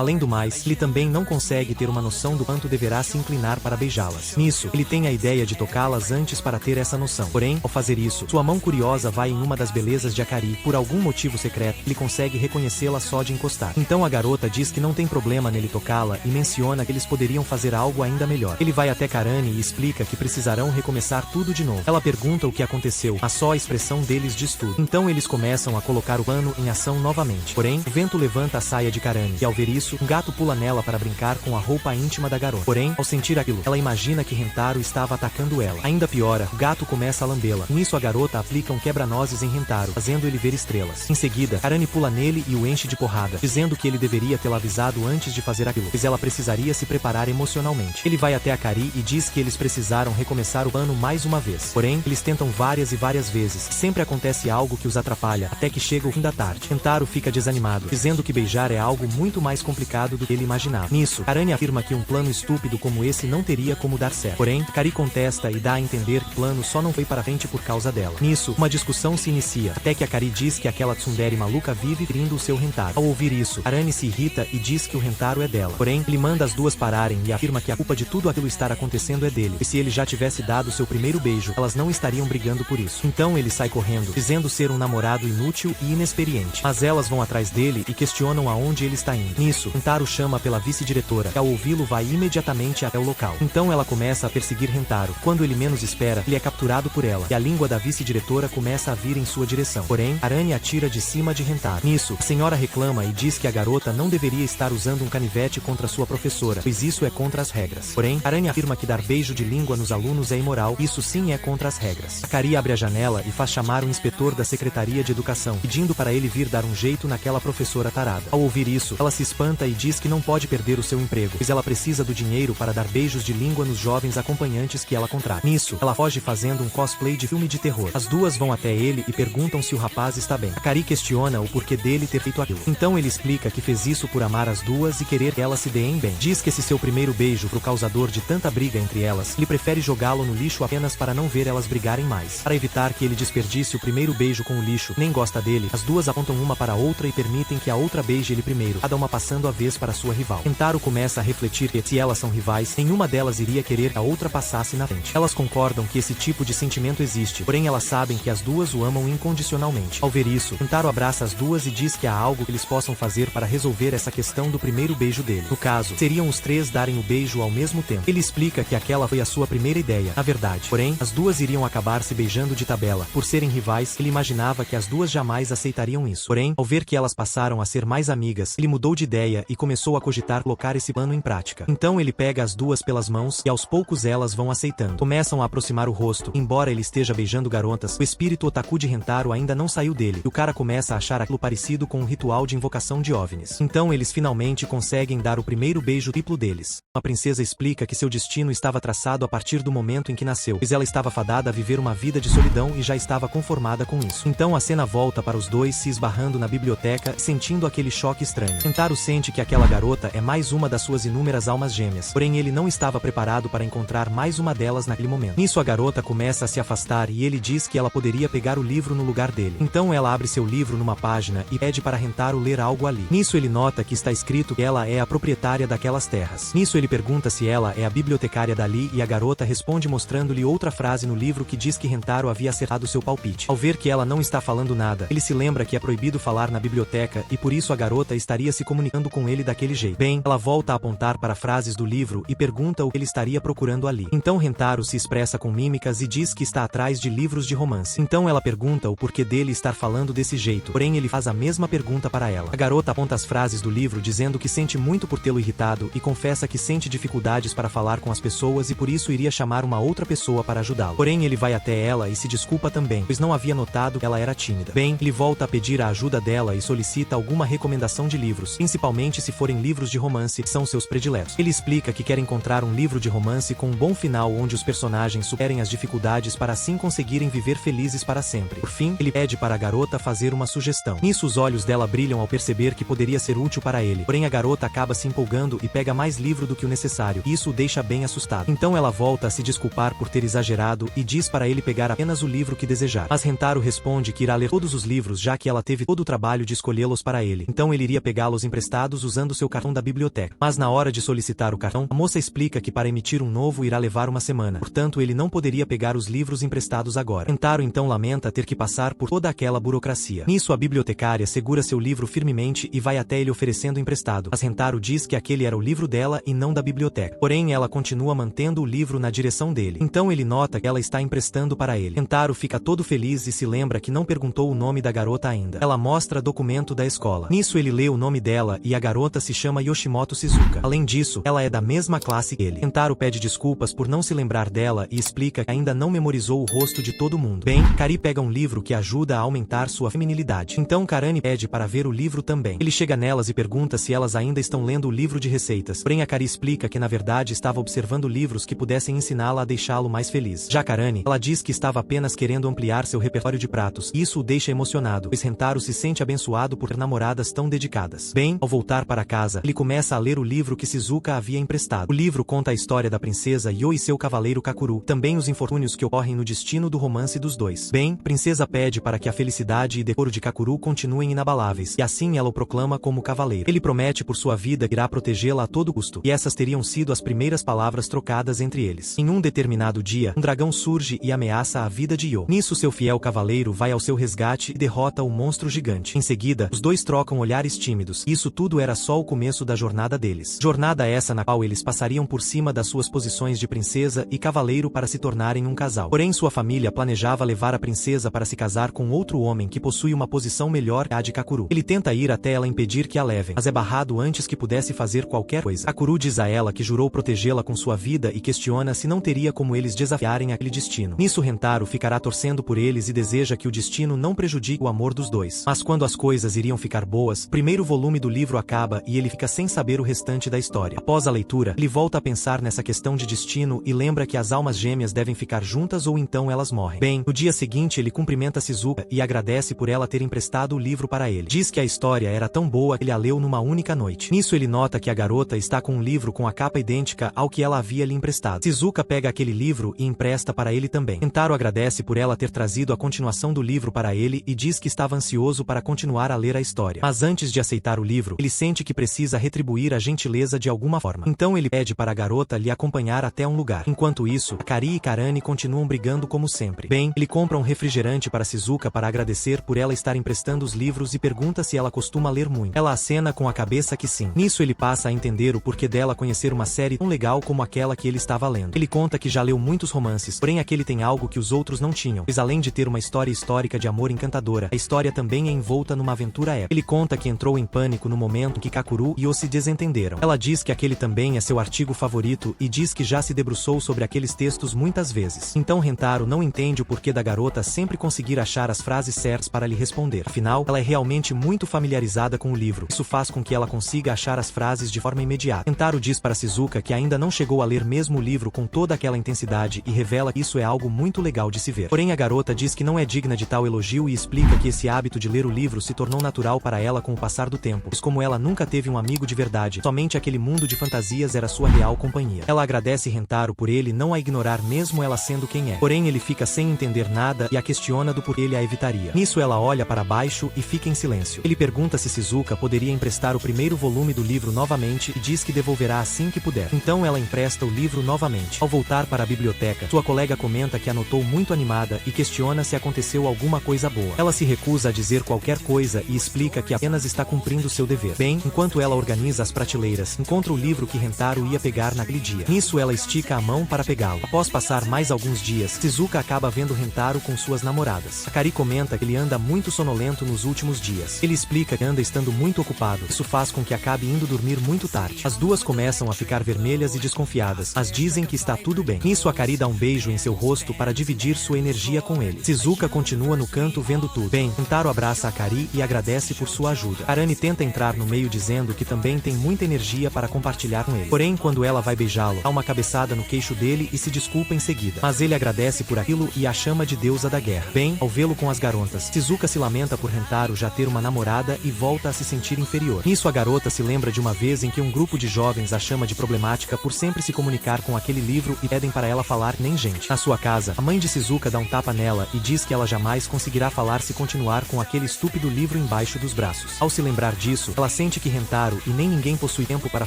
Além do mais, ele também não consegue ter uma noção do quanto deverá se inclinar para beijá-las. Nisso, ele tem a ideia de tocá-las antes para ter essa noção. Porém, ao fazer isso, sua mão curiosa vai em uma das belezas de Akari. Por algum motivo secreto, ele consegue reconhecê-la só de encostar. Então a garota diz que não tem problema nele tocá-la e menciona que eles poderiam fazer algo ainda melhor. Ele vai até Karani e explica que precisarão recomeçar tudo de novo. Ela pergunta o que aconteceu, mas só a expressão deles diz tudo. Então eles começam a colocar o plano em ação novamente. Porém, o vento levanta a saia de Karani, e ao ver isso, um gato pula nela para brincar com a roupa íntima da garota. Porém, ao sentir aquilo, ela imagina que Rentaro estava atacando ela. Ainda piora, o gato começa a lambê-la. Nisso a garota aplica um quebra-nozes em Rentaro, fazendo ele ver estrelas. Em seguida, Karani pula nele e o enche de porrada, dizendo que ele deveria tê-la avisado antes de fazer aquilo, pois ela precisaria se preparar emocionalmente. Ele vai até Akari e diz que eles precisaram recomeçar o plano mais uma vez. Porém, eles tentam várias e várias vezes. Sempre acontece algo que os atrapalha, até que chega o fim da tarde. Rentaro fica desanimado, dizendo que beijar é algo muito mais complicado do que ele imaginava. Nisso, Karani afirma que um plano estúpido como esse não teria como dar certo. Porém, Akari contesta e dá a entender que o plano só não foi para frente por causa dela. Nisso, uma discussão se inicia, até que Akari diz que aquela tsundere maluca vive ferindo o seu Rentaro. Ao ouvir isso, Karani se irrita e diz que o Rentaro é dela. Porém, ele manda as duas pararem e afirma que a culpa de tudo aquilo estar acontecendo é dele. E se ele já tivesse dado seu primeiro beijo, elas não estariam brigando por isso. Então ele sai correndo, dizendo ser um namorado inútil e inexperiente. Mas elas vão atrás dele e questionam aonde ele está indo. Nisso, Rentaro chama pela vice-diretora, que ao ouvi-lo vai imediatamente até o local. Então ela começa a perseguir Rentaro. Quando ele menos espera, ele é capturado por ela, e a língua da vice-diretora começa a vir em sua direção. Porém, Arani atira de cima de Rentaro. Nisso, a senhora reclama e diz que a garota não deveria estar usando um canivete contra sua professora, pois isso é contra as regras. Porém, Arani afirma que dar beijo de língua nos alunos é imoral, isso sim é contra as regras. Akari abre a janela e faz chamar o inspetor da Secretaria de Educação, pedindo para ele vir dar um jeito naquela professora tarada. Ao ouvir isso, ela se espanta e diz que não pode perder o seu emprego, pois ela precisa do dinheiro para dar beijos de língua nos jovens acompanhantes que ela contrata. Nisso, ela foge fazendo um cosplay de filme de terror. As duas vão até ele e perguntam se o rapaz está bem. Akari questiona o porquê dele ter feito aquilo. Então ele explica que fez isso por amar as duas e querer que elas se deem bem. Diz que esse seu primeiro beijo pro causador de tanta briga entre elas, ele prefere jogá-lo no lixo apenas para não ver elas brigarem mais. Para evitar que ele desperdice o primeiro beijo com o lixo, nem gosta dele, as duas apontam uma para a outra e permitem que a outra beije ele primeiro, cada uma passando a vez para sua rival. Rentaro começa a refletir que, se elas são rivais, nenhuma delas iria querer que a outra passasse na frente. Elas concordam que esse tipo de sentimento existe, porém elas sabem que as duas o amam incondicionalmente. Ao ver isso, Rentaro abraça as duas e diz que há algo que eles possam fazer para resolver essa questão do primeiro beijo dele. No caso, seriam os três darem o beijo ao mesmo tempo. Ele explica que aquela foi a sua primeira ideia, na verdade. Porém, as duas iriam acabar se beijando de tabela. Por serem rivais, ele imaginava que as duas jamais aceitariam isso. Porém, ao ver que elas passaram a ser mais amigas, ele mudou de ideia e começou a cogitar colocar esse plano em prática. Então ele pega as duas pelas mãos e aos poucos elas vão aceitando. Começam a aproximar o rosto. Embora ele esteja beijando garotas, o espírito otaku de Rentaro ainda não saiu dele, e o cara começa a achar aquilo parecido com um ritual de invocação de OVNIs. Então eles finalmente conseguem dar o primeiro beijo triplo deles. A princesa explica que seu destino estava traçado a partir do momento em que nasceu, pois ela estava fadada a viver uma vida de solidão e já estava conformada com isso. Então a cena volta para os dois se esbarrando na biblioteca, sentindo aquele choque estranho. Rentaro sente que aquela garota é mais uma das suas inúmeras almas gêmeas, porém ele não estava preparado para encontrar mais uma delas naquele momento. Nisso a garota começa a se afastar e ele diz que ela poderia pegar o livro no lugar dele. Então ela abre seu livro numa página e pede para Rentaro ler algo ali. Nisso ele nota que está escrito que ela é a proprietária daquelas terras. Nisso ele pergunta se ela é a bibliotecária dali e a garota responde mostrando-lhe outra frase no livro que diz que Rentaro havia acertado seu palpite. Ao ver que ela não está falando nada, ele se lembra que é proibido falar na biblioteca e por isso a garota estaria se comunicando com ele daquele jeito. Bem, ela volta a apontar para frases do livro e pergunta o que ele estaria procurando ali. Então Rentaro se expressa com mímicas e diz que está atrás de livros de romance. Então ela pergunta o porquê dele estar falando desse jeito, porém ele faz a mesma pergunta para ela. A garota aponta as frases do livro dizendo que sente muito por tê-lo irritado e confessa que sente dificuldades para falar com as pessoas e por isso iria chamar uma outra pessoa para ajudá-lo. Porém ele vai até ela e se desculpa também, pois não havia notado que ela era tímida. Bem, ele volta a pedir a ajuda dela e solicita alguma recomendação de livros, principalmente se forem livros de romance, que são seus prediletos. Ele explica que quer encontrar um livro de romance com um bom final onde os personagens superem as dificuldades para assim conseguirem viver felizes para sempre. Por fim, ele pede para a garota fazer uma sugestão. Nisso os olhos dela brilham ao perceber que poderia ser útil para ele. Porém a garota acaba se empolgando e pega mais livro do que o necessário, e isso o deixa bem assustado. Então ela volta a se desculpar por ter exagerado e diz para ele pegar apenas o livro que desejar. Mas Rentaro responde que irá ler todos os livros livros já que ela teve todo o trabalho de escolhê-los para ele. Então ele iria pegá-los emprestados usando seu cartão da biblioteca. Mas na hora de solicitar o cartão, a moça explica que para emitir um novo irá levar uma semana. Portanto, ele não poderia pegar os livros emprestados agora. Rentaro então lamenta ter que passar por toda aquela burocracia. Nisso a bibliotecária segura seu livro firmemente e vai até ele oferecendo emprestado. Mas Rentaro diz que aquele era o livro dela e não da biblioteca. Porém, ela continua mantendo o livro na direção dele. Então ele nota que ela está emprestando para ele. Rentaro fica todo feliz e se lembra que não perguntou o nome da garota ainda. Ela mostra documento da escola. Nisso ele lê o nome dela e a garota se chama Yoshimoto Shizuka. Além disso, ela é da mesma classe que ele. Rentaro pede desculpas por não se lembrar dela e explica que ainda não memorizou o rosto de todo mundo. Bem, Kari pega um livro que ajuda a aumentar sua feminilidade. Então Karani pede para ver o livro também. Ele chega nelas e pergunta se elas ainda estão lendo o livro de receitas. Porém a Kari explica que na verdade estava observando livros que pudessem ensiná-la a deixá-lo mais feliz. Já Karani, ela diz que estava apenas querendo ampliar seu repertório de pratos. E isso o deixa emocionado, pois Rentaro se sente abençoado por ter namoradas tão dedicadas. Bem, ao voltar para casa, ele começa a ler o livro que Shizuka havia emprestado. O livro conta a história da princesa Yo e seu cavaleiro Kakuru, também os infortúnios que ocorrem no destino do romance dos dois. Bem, a princesa pede para que a felicidade e decoro de Kakuru continuem inabaláveis, e assim ela o proclama como cavaleiro. Ele promete por sua vida que irá protegê-la a todo custo, e essas teriam sido as primeiras palavras trocadas entre eles. Em um determinado dia, um dragão surge e ameaça a vida de Yo. Nisso seu fiel cavaleiro vai ao seu resgate e derrota o monstro gigante. Em seguida, os dois trocam olhares tímidos. Isso tudo era só o começo da jornada deles. Jornada essa na qual eles passariam por cima das suas posições de princesa e cavaleiro para se tornarem um casal. Porém sua família planejava levar a princesa para se casar com outro homem que possui uma posição melhor que a de Kakuru. Ele tenta ir até ela impedir que a levem, mas é barrado antes que pudesse fazer qualquer coisa. Kakuru diz a ela que jurou protegê-la com sua vida e questiona se não teria como eles desafiarem aquele destino. Nisso Rentaro ficará torcendo por eles e deseja que o destino não prejudique o amor dos dois. Mas quando as coisas iriam ficar boas, o primeiro volume do livro acaba e ele fica sem saber o restante da história. Após a leitura, ele volta a pensar nessa questão de destino e lembra que as almas gêmeas devem ficar juntas ou então elas morrem. Bem, no dia seguinte ele cumprimenta Shizuka e agradece por ela ter emprestado o livro para ele. Diz que a história era tão boa que ele a leu numa única noite. Nisso ele nota que a garota está com um livro com a capa idêntica ao que ela havia lhe emprestado. Shizuka pega aquele livro e empresta para ele também. Rentaro agradece por ela ter trazido a continuação do livro para ele e diz que estava ansioso para continuar a ler a história. Mas antes de aceitar o livro, ele sente que precisa retribuir a gentileza de alguma forma. Então ele pede para a garota lhe acompanhar até um lugar. Enquanto isso, Kari e Karani continuam brigando como sempre. Bem, ele compra um refrigerante para Shizuka para agradecer por ela estar emprestando os livros e pergunta se ela costuma ler muito. Ela acena com a cabeça que sim. Nisso ele passa a entender o porquê dela conhecer uma série tão legal como aquela que ele estava lendo. Ele conta que já leu muitos romances, porém aquele tem algo que os outros não tinham, pois além de ter uma história histórica de amor encantadora, a história também é envolta numa aventura épica. Ele conta que entrou em pânico no momento em que Kakuru e Yo se desentenderam. Ela diz que aquele também é seu artigo favorito e diz que já se debruçou sobre aqueles textos muitas vezes. Então Rentaro não entende o porquê da garota sempre conseguir achar as frases certas para lhe responder. Afinal, ela é realmente muito familiarizada com o livro. Isso faz com que ela consiga achar as frases de forma imediata. Rentaro diz para Shizuka que ainda não chegou a ler mesmo o livro com toda aquela intensidade e revela que isso é algo muito legal de se ver. Porém a garota diz que não é digna de tal elogio e explica que esse hábito de ler o livro se tornou natural para ela com o passar do tempo, pois como ela nunca teve um amigo de verdade, somente aquele mundo de fantasias era sua real companhia. Ela agradece Rentaro por ele não a ignorar mesmo ela sendo quem é. Porém ele fica sem entender nada e a questiona do porquê ele a evitaria. Nisso ela olha para baixo e fica em silêncio. Ele pergunta se Shizuka poderia emprestar o primeiro volume do livro novamente e diz que devolverá assim que puder. Então ela empresta o livro novamente. Ao voltar para a biblioteca, sua colega comenta que a notou muito animada e questiona se aconteceu alguma coisa boa. Ela se recusa a dizer qualquer coisa e explica que apenas está cumprindo seu dever. Bem, enquanto ela organiza as prateleiras, encontra o livro que Rentaro ia pegar naquele dia. Nisso ela estica a mão para pegá-lo. Após passar mais alguns dias, Shizuka acaba vendo Rentaro com suas namoradas. A Kari comenta que ele anda muito sonolento nos últimos dias. Ele explica que anda estando muito ocupado. Isso faz com que acabe indo dormir muito tarde. As duas começam a ficar vermelhas e desconfiadas, mas dizem que está tudo bem. Nisso a Kari dá um beijo em seu rosto para dividir sua energia com ele. Shizuka continua no canto vendo tudo. Bem, Rentaro abraça a Kari e agradece por sua ajuda. Karani tenta entrar no meio dizendo que também tem muita energia para compartilhar com ele. Porém, quando ela vai beijá-lo, dá uma cabeçada no queixo dele e se desculpa em seguida. Mas ele agradece por aquilo e a chama de deusa da guerra. Bem, ao vê-lo com as garotas, Shizuka se lamenta por Rentaro já ter uma namorada e volta a se sentir inferior. Nisso a garota se lembra de uma vez em que um grupo de jovens a chama de problemática por sempre se comunicar com aquele livro e pedem para ela falar nem gente. Na sua casa, a mãe de Shizuka dá um tapa nela e diz que ela jamais conseguirá falar se continuar com aquele estúpido livro embaixo dos braços. Ao se lembrar disso, ela sente que Rentaro e nem ninguém possui tempo para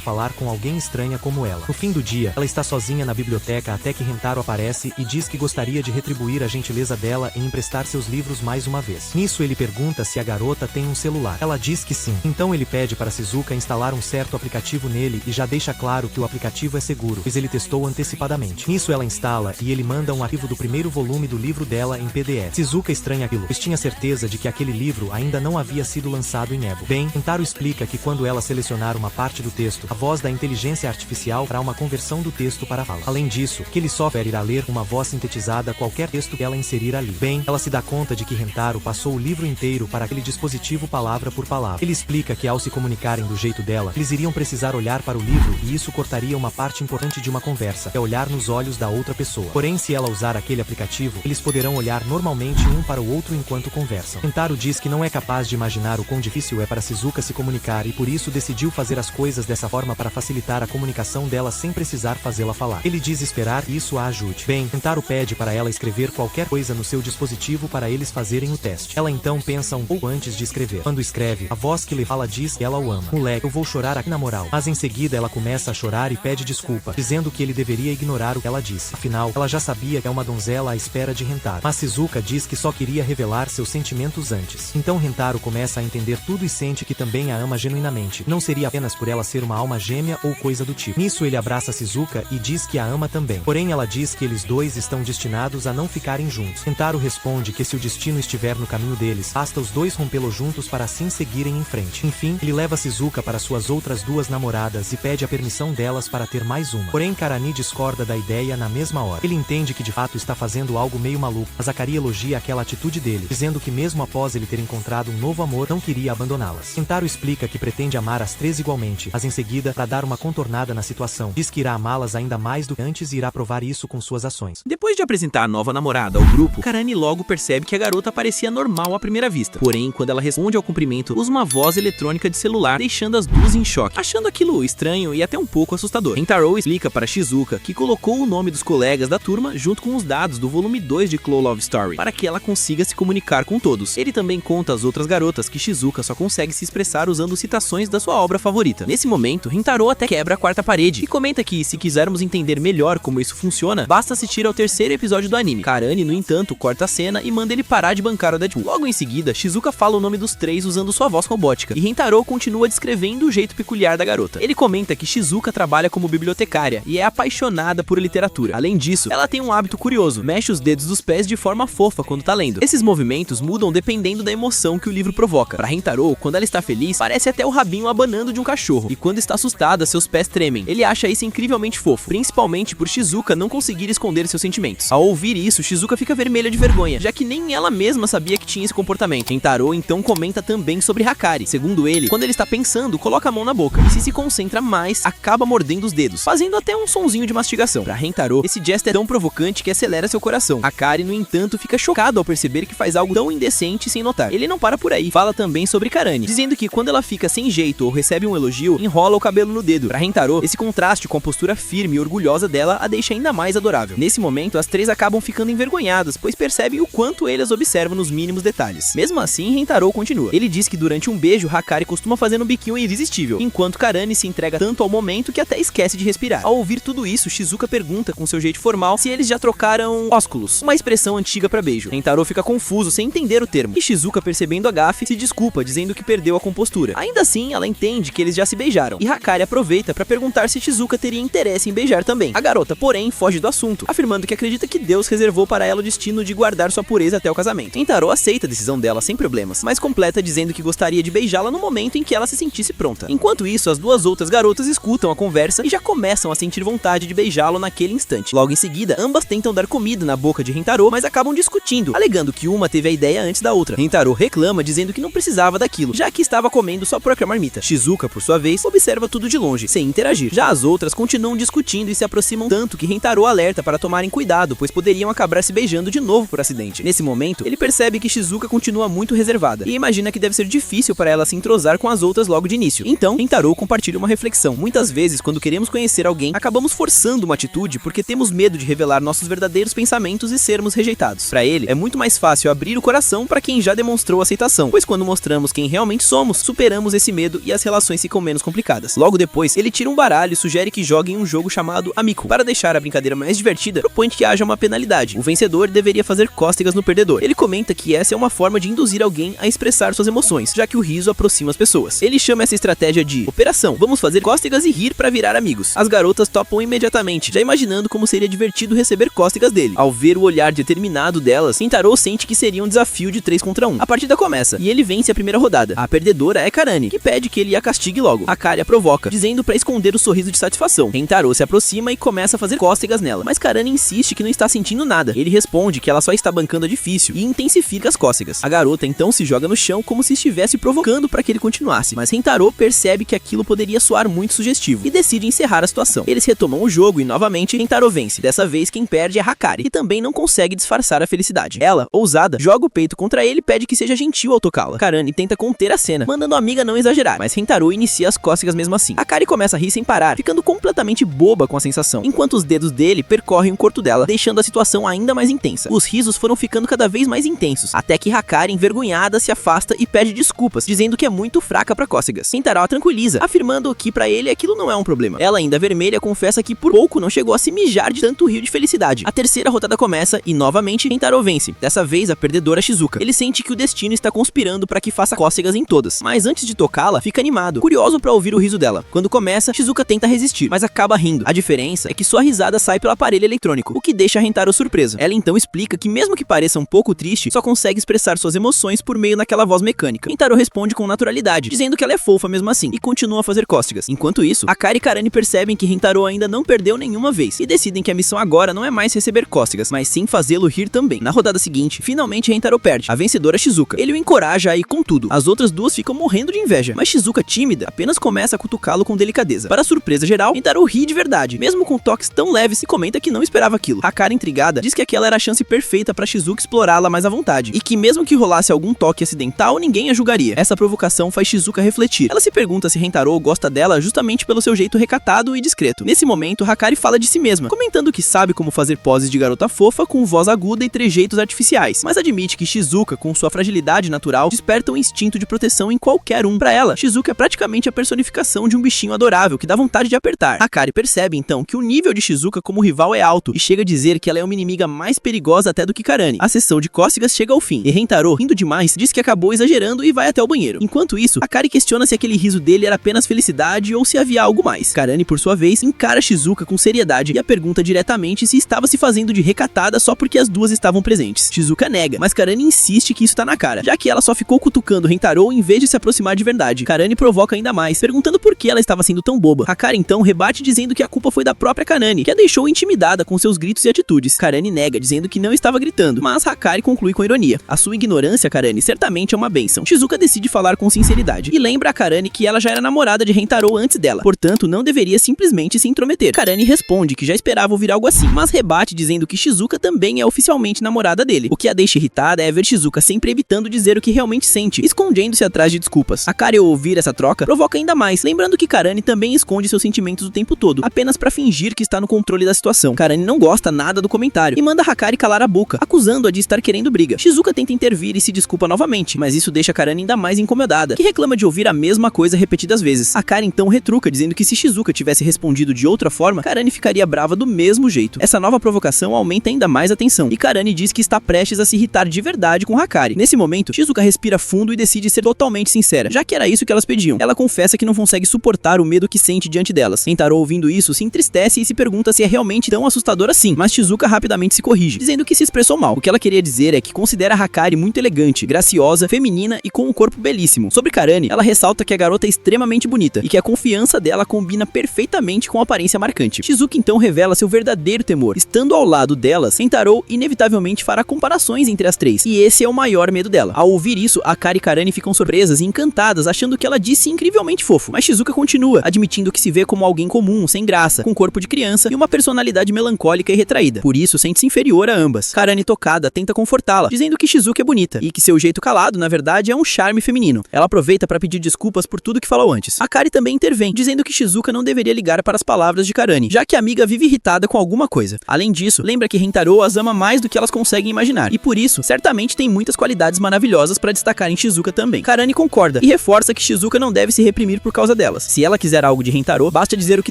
falar com alguém estranha como ela. No fim do dia, ela está sozinha na biblioteca até que Rentaro aparece e diz que gostaria de retribuir a gentileza dela em emprestar seus livros mais uma vez. Nisso ele pergunta se a garota tem um celular. Ela diz que sim. Então ele pede para Shizuka instalar um certo aplicativo nele e já deixa claro que o aplicativo é seguro, pois ele testou antecipadamente. Nisso ela instala e ele manda um arquivo do primeiro volume do livro dela em PDF. Shizuka estranha aquilo, pois tinha certeza de que aquele livro ainda não havia sido lançado em Ebo. Bem, Rentaro explica que quando ela selecionar uma parte do texto, a voz da inteligência artificial fará uma conversão do texto para fala. Além disso, aquele software irá ler uma voz sintetizada qualquer texto que ela inserir ali. Bem, ela se dá conta de que Rentaro passou o livro inteiro para aquele dispositivo palavra por palavra. Ele explica que ao se comunicarem do jeito dela, eles iriam precisar olhar para o livro e isso cortaria uma parte importante de uma conversa, é olhar nos olhos da outra pessoa. Porém, se ela usar aquele aplicativo, eles poderão olhar normalmente um para o outro enquanto conversam. Rentaro diz que não é capaz de imaginar o quão difícil é para Shizuka se comunicar e por isso decidiu fazer as coisas dessa forma para facilitar a comunicação dela sem precisar fazê-la falar. Ele diz esperar que isso a ajude. Bem, Rentaro pede para ela escrever qualquer coisa no seu dispositivo para eles fazerem o teste. Ela então pensa um pouco antes de escrever. Quando escreve, a voz que lhe fala diz que ela o ama. Moleque, eu vou chorar aqui na moral. Mas em seguida ela começa a chorar e pede desculpa, dizendo que ele deveria ignorar o que ela disse. Afinal, ela já sabia que é uma donzela à espera de Rentaro. Mas Shizuka diz que só queria revelar seus sentimentos antes. Então Rentaro começa a entender tudo e sente que também a ama genuinamente. Não seria apenas por ela ser uma alma gêmea ou coisa do tipo. Nisso ele abraça Shizuka e diz que a ama também. Porém ela diz que eles dois estão destinados a não ficarem juntos. Rentaro responde que se o destino estiver no caminho deles, basta os dois rompê-lo juntos para assim seguirem em frente. Enfim, ele leva Shizuka para suas outras duas namoradas e pede a permissão delas para ter mais uma. Porém Karani discorda da ideia na mesma hora. Ele entende que de fato está fazendo algo meio maluco, mas Akari elogia aquela atitude dele, dizendo que mesmo após ele ter encontrado um novo amor, não queria abandoná-las. Rentaro explica que pretende amar as três igualmente, mas em seguida, para dar uma contornada na situação, diz que irá amá-las ainda mais do que antes e irá provar isso com suas ações. Depois de apresentar a nova namorada ao grupo, Karani logo percebe que a garota parecia normal à primeira vista. Porém, quando ela responde ao cumprimento, usa uma voz eletrônica de celular, deixando as duas em choque, achando aquilo estranho e até um pouco assustador. Rentaro explica para Shizuka que colocou o nome dos colegas da turma junto com os dados do volume 2 de Clow Love Story, para que ela consiga se comunicar com todos. Ele também conta às outras garotas que Shizuka só consegue se expressar usando citações da sua obra favorita. Nesse momento, Rentaro até quebra a quarta parede e comenta que, se quisermos entender melhor como isso funciona, basta assistir ao terceiro episódio do anime. Karani, no entanto, corta a cena e manda ele parar de bancar o Deadpool. Logo em seguida, Shizuka fala o nome dos três usando sua voz robótica, e Rentaro continua descrevendo o jeito peculiar da garota. Ele comenta que Shizuka trabalha como bibliotecária e é apaixonada por literatura. Além disso, ela tem um hábito curioso, mexe os dedos dos pés de forma fofa quando tá lendo. Esses movimentos mudam dependendo da emoção que o livro provoca. Pra Rentaro, quando ela está feliz, parece até o rabinho abanando de um cachorro, e quando está assustada, seus pés tremem. Ele acha isso incrivelmente fofo, principalmente por Shizuka não conseguir esconder seus sentimentos. Ao ouvir isso, Shizuka fica vermelha de vergonha, já que nem ela mesma sabia que tinha esse comportamento. Rentaro então comenta também sobre Hakari. Segundo ele, quando ele está pensando, coloca a mão na boca, e se concentra mais, acaba mordendo os dedos, fazendo até um sonzinho de mastigação. Pra Rentaro, esse gesto é tão provocante que acelera seu coração. Hakari, no entanto, fica chocado ao perceber que faz algo tão indecente sem notar. Ele não para por aí, fala também sobre Karani, dizendo que quando ela fica sem jeito ou recebe um elogio, enrola o cabelo no dedo. Pra Rentaro, esse contraste com a postura firme e orgulhosa dela a deixa ainda mais adorável. Nesse momento, as três acabam ficando envergonhadas, pois percebem o quanto ele as observa nos mínimos detalhes. Mesmo assim, Rentaro continua. Ele diz que durante um beijo, Hakari costuma fazer um biquinho irresistível, enquanto Karani se entrega tanto ao momento que até esquece de respirar. Ao ouvir tudo isso, Shizuka pergunta com seu jeito formal se eles já trocaram ósculos, uma expressão antiga pra beijo. Rentaro fica confuso sem entender o termo, e Shizuka, percebendo a gafe, se desculpa, dizendo que perdeu a compostura. Ainda assim, ela entende que eles já se beijaram, e Hakari aproveita pra perguntar se Shizuka teria interesse em beijar também. A garota, porém, foge do assunto, afirmando que acredita que Deus reservou para ela o destino de guardar sua pureza até o casamento. Rentaro aceita a decisão dela sem problemas, mas completa dizendo que gostaria de beijá-la no momento em que ela se sentisse pronta. Enquanto isso, as duas outras garotas escutam a conversa e já começam a sentir vontade de beijá-lo naquele instante. Logo em seguida, ambas tentam dar comida na boca de Rentaro, mas acabam discutindo, alegando que uma teve a ideia antes da outra. Rentaro reclama, dizendo que não precisava daquilo, já que estava comendo sua própria marmita. Shizuka, por sua vez, observa tudo de longe, sem interagir. Já as outras continuam discutindo e se aproximam tanto que Rentaro alerta para tomarem cuidado, pois poderiam acabar se beijando de novo por acidente. Nesse momento, ele percebe que Shizuka continua muito reservada e imagina que deve ser difícil para ela se entrosar com as outras logo de início. Então, Rentaro compartilha uma reflexão. Muitas vezes, quando queremos conhecer alguém, acabamos forçando uma atitude porque temos medo de revelar nossos verdadeiros pensamentos e sermos rejeitados. Para ele, é muito mais fácil abrir o coração superação para quem já demonstrou aceitação, pois quando mostramos quem realmente somos, superamos esse medo e as relações ficam menos complicadas. Logo depois, ele tira um baralho e sugere que joguem um jogo chamado Amico. Para deixar a brincadeira mais divertida, propõe que haja uma penalidade. O vencedor deveria fazer cócegas no perdedor. Ele comenta que essa é uma forma de induzir alguém a expressar suas emoções, já que o riso aproxima as pessoas. Ele chama essa estratégia de Operação, vamos fazer cócegas e rir para virar amigos. As garotas topam imediatamente, já imaginando como seria divertido receber cócegas dele. Ao ver o olhar determinado delas, Rentaro sente que seria um desafio de 3 contra 1. A partida começa, e ele vence a primeira rodada. A perdedora é Karane, que pede que ele a castigue logo. Hakari a provoca, dizendo para esconder o sorriso de satisfação. Rentaro se aproxima e começa a fazer cócegas nela, mas Karane insiste que não está sentindo nada. Ele responde que ela só está bancando a difícil e intensifica as cócegas. A garota então se joga no chão como se estivesse provocando para que ele continuasse, mas Rentaro percebe que aquilo poderia soar muito sugestivo e decide encerrar a situação. Eles retomam o jogo e novamente Rentaro vence. Dessa vez quem perde é Hakari, que também não consegue disfarçar a felicidade. Ela, ousada, joga o peito contra ele e pede que seja gentil ao tocá-la. Karane tenta conter a cena, mandando a amiga não exagerar, mas Rentaro inicia as cócegas mesmo assim. Hakari começa a rir sem parar, ficando completamente boba com a sensação, enquanto os dedos dele percorrem o corpo dela, deixando a situação ainda mais intensa. Os risos foram ficando cada vez mais intensos, até que Hakari, envergonhada, se afasta e pede desculpas, dizendo que é muito fraca pra cócegas. Rentaro a tranquiliza, afirmando que pra ele aquilo não é um problema. Ela, ainda vermelha, confessa que por pouco não chegou a se mijar de tanto rio de felicidade. A terceira rodada começa e novamente Rentaro vence, dessa vez a perdedora Shizuka. Ele sente que o destino está conspirando para que faça cócegas em todas, mas antes de tocá-la, fica animado, curioso pra ouvir o riso dela. Quando começa, Shizuka tenta resistir, mas acaba rindo. A diferença é que sua risada sai pelo aparelho eletrônico, o que deixa Rentaro surpreso. Ela então explica que mesmo que pareça um pouco triste, só consegue expressar suas emoções por meio daquela voz mecânica. Rentaro responde com naturalidade, dizendo que ela é fofa mesmo assim, e continua a fazer cócegas. Enquanto isso, Hakari e Karane percebem que Rentaro ainda não perdeu nenhuma vez, e decidem que a missão agora não é mais receber cócegas, mas sim fazê-lo rir também. Na rodada seguinte, finalmente Rentaro perde, a vencedora Shizuka. Ele o encoraja a ir com tudo. As outras duas ficam morrendo de inveja, mas Shizuka, tímida, apenas começa a cutucá-lo com delicadeza. Para surpresa geral, Rentaro ri de verdade, mesmo com toques tão leves, e comenta que não esperava aquilo. Hakari, intrigada, diz que aquela era a chance perfeita para Shizuka explorá-la mais à vontade, e que mesmo que rolasse algum toque acidental, ninguém a julgaria. Essa provocação faz Shizuka refletir. Ela se pergunta se Rentaro gosta dela justamente pelo seu jeito recatado e discreto. Nesse momento, Hakari fala de si mesma, comentando que sabe como fazer poses de garota fofa com voz aguda e trejeitos artificiais, mas admite que Shizuka, com sua fragilidade natural, desperta um instinto de proteção em qualquer um. Para ela, Shizuka é praticamente a personificação de um bichinho adorável que dá vontade de apertar. Hakari percebe então que o nível de Shizuka como rival é alto e chega a dizer que ela é uma inimiga mais perigosa até do que Karane. A sessão de cócegas chega ao fim e Rentaro, rindo demais, diz que acabou exagerando e vai até o banheiro. Enquanto isso, Hakari questiona se aquele riso dele era apenas felicidade ou se havia algo mais. Karane, por sua vez, encara Shizuka com seriedade e a pergunta diretamente se estava se fazendo de recatada só porque as duas estavam presentes. Shizuka nega, mas Karane insiste que isso tá na cara, já que ela só ficou cutucando Rentaro em vez de se aproximar de verdade. Karane provoca ainda mais, perguntando por que ela estava sendo tão boba. Hakari então rebate dizendo que a culpa foi da própria Karane, que a deixou intimidada com seus gritos e atitudes. Karane nega, dizendo que não estava gritando, mas Hakari conclui com ironia. A sua ignorância, Karane, certamente é uma bênção. Shizuka decide falar com sinceridade e lembra a Karane que ela já era namorada de Rentaro antes dela, portanto não deveria simplesmente se intrometer. Karane responde que já esperava ouvir algo assim, mas rebate dizendo que Shizuka também é oficialmente namorada dele. O que a deixa irritada é ver Shizuka sempre evitando dizer o que realmente sente, escondendo-se atrás de desculpas. Hakari, ao ouvir essa troca, provoca ainda mais, lembrando que Karane também esconde seus sentimentos o tempo todo, apenas pra fingir que está no controle da situação. Karane não gosta nada do comentário e manda Hakari calar a boca, acusando-a de estar querendo briga. Shizuka tenta intervir e se desculpa novamente, mas isso deixa Karane ainda mais incomodada, que reclama de ouvir a mesma coisa repetidas vezes. Hakari então retruca, dizendo que se Shizuka tivesse respondido de outra forma, Karane ficaria brava do mesmo jeito. Essa nova provocação aumenta ainda mais a tensão, e Karane diz que está prestes a se irritar de verdade com Hakari. Nesse momento, Shizuka respira fundo e decide ser totalmente sincera, já que era isso que elas pediam. Ela confessa que não consegue suportar o medo que sente diante delas. Rentaro, ouvindo isso, se entristece e se pergunta se é realmente tão assustador assim, mas Shizuka rapidamente se corrige, dizendo que se expressou mal. O que ela queria dizer é que considera Hakari muito elegante, graciosa, feminina e com um corpo belíssimo. Sobre Karane, ela ressalta que a garota é extremamente bonita e que a confiança dela combina perfeitamente com a aparência marcante. Shizuka então revela seu verdadeiro temor. Estando ao lado delas, Rentaro inevitavelmente fará comparações entre as três, e esse é o maior medo dela. Ao ouvir isso, Hakari e Karane ficam surpresas e encantadas, achando que ela disse incrivelmente fofo, mas Shizuka continua, admitindo que se vê como alguém comum, sem graça, com corpo de criança e uma personalidade melancólica e retraída. Por isso, sente-se inferior a ambas. Karane, tocada, tenta confortá-la, dizendo que Shizuka é bonita e que seu jeito calado, na verdade, é um charme feminino. Ela aproveita para pedir desculpas por tudo que falou antes. Hakari também intervém, dizendo que Shizuka não deveria ligar para as palavras de Karane, já que a amiga vive irritada com alguma coisa. Além disso, lembra que Rentaro as ama mais do que elas conseguem imaginar, e por isso, certamente certamente tem muitas qualidades maravilhosas para destacar em Shizuka também. Karane concorda e reforça que Shizuka não deve se reprimir por causa delas. Se ela quiser algo de Rentaro, basta dizer o que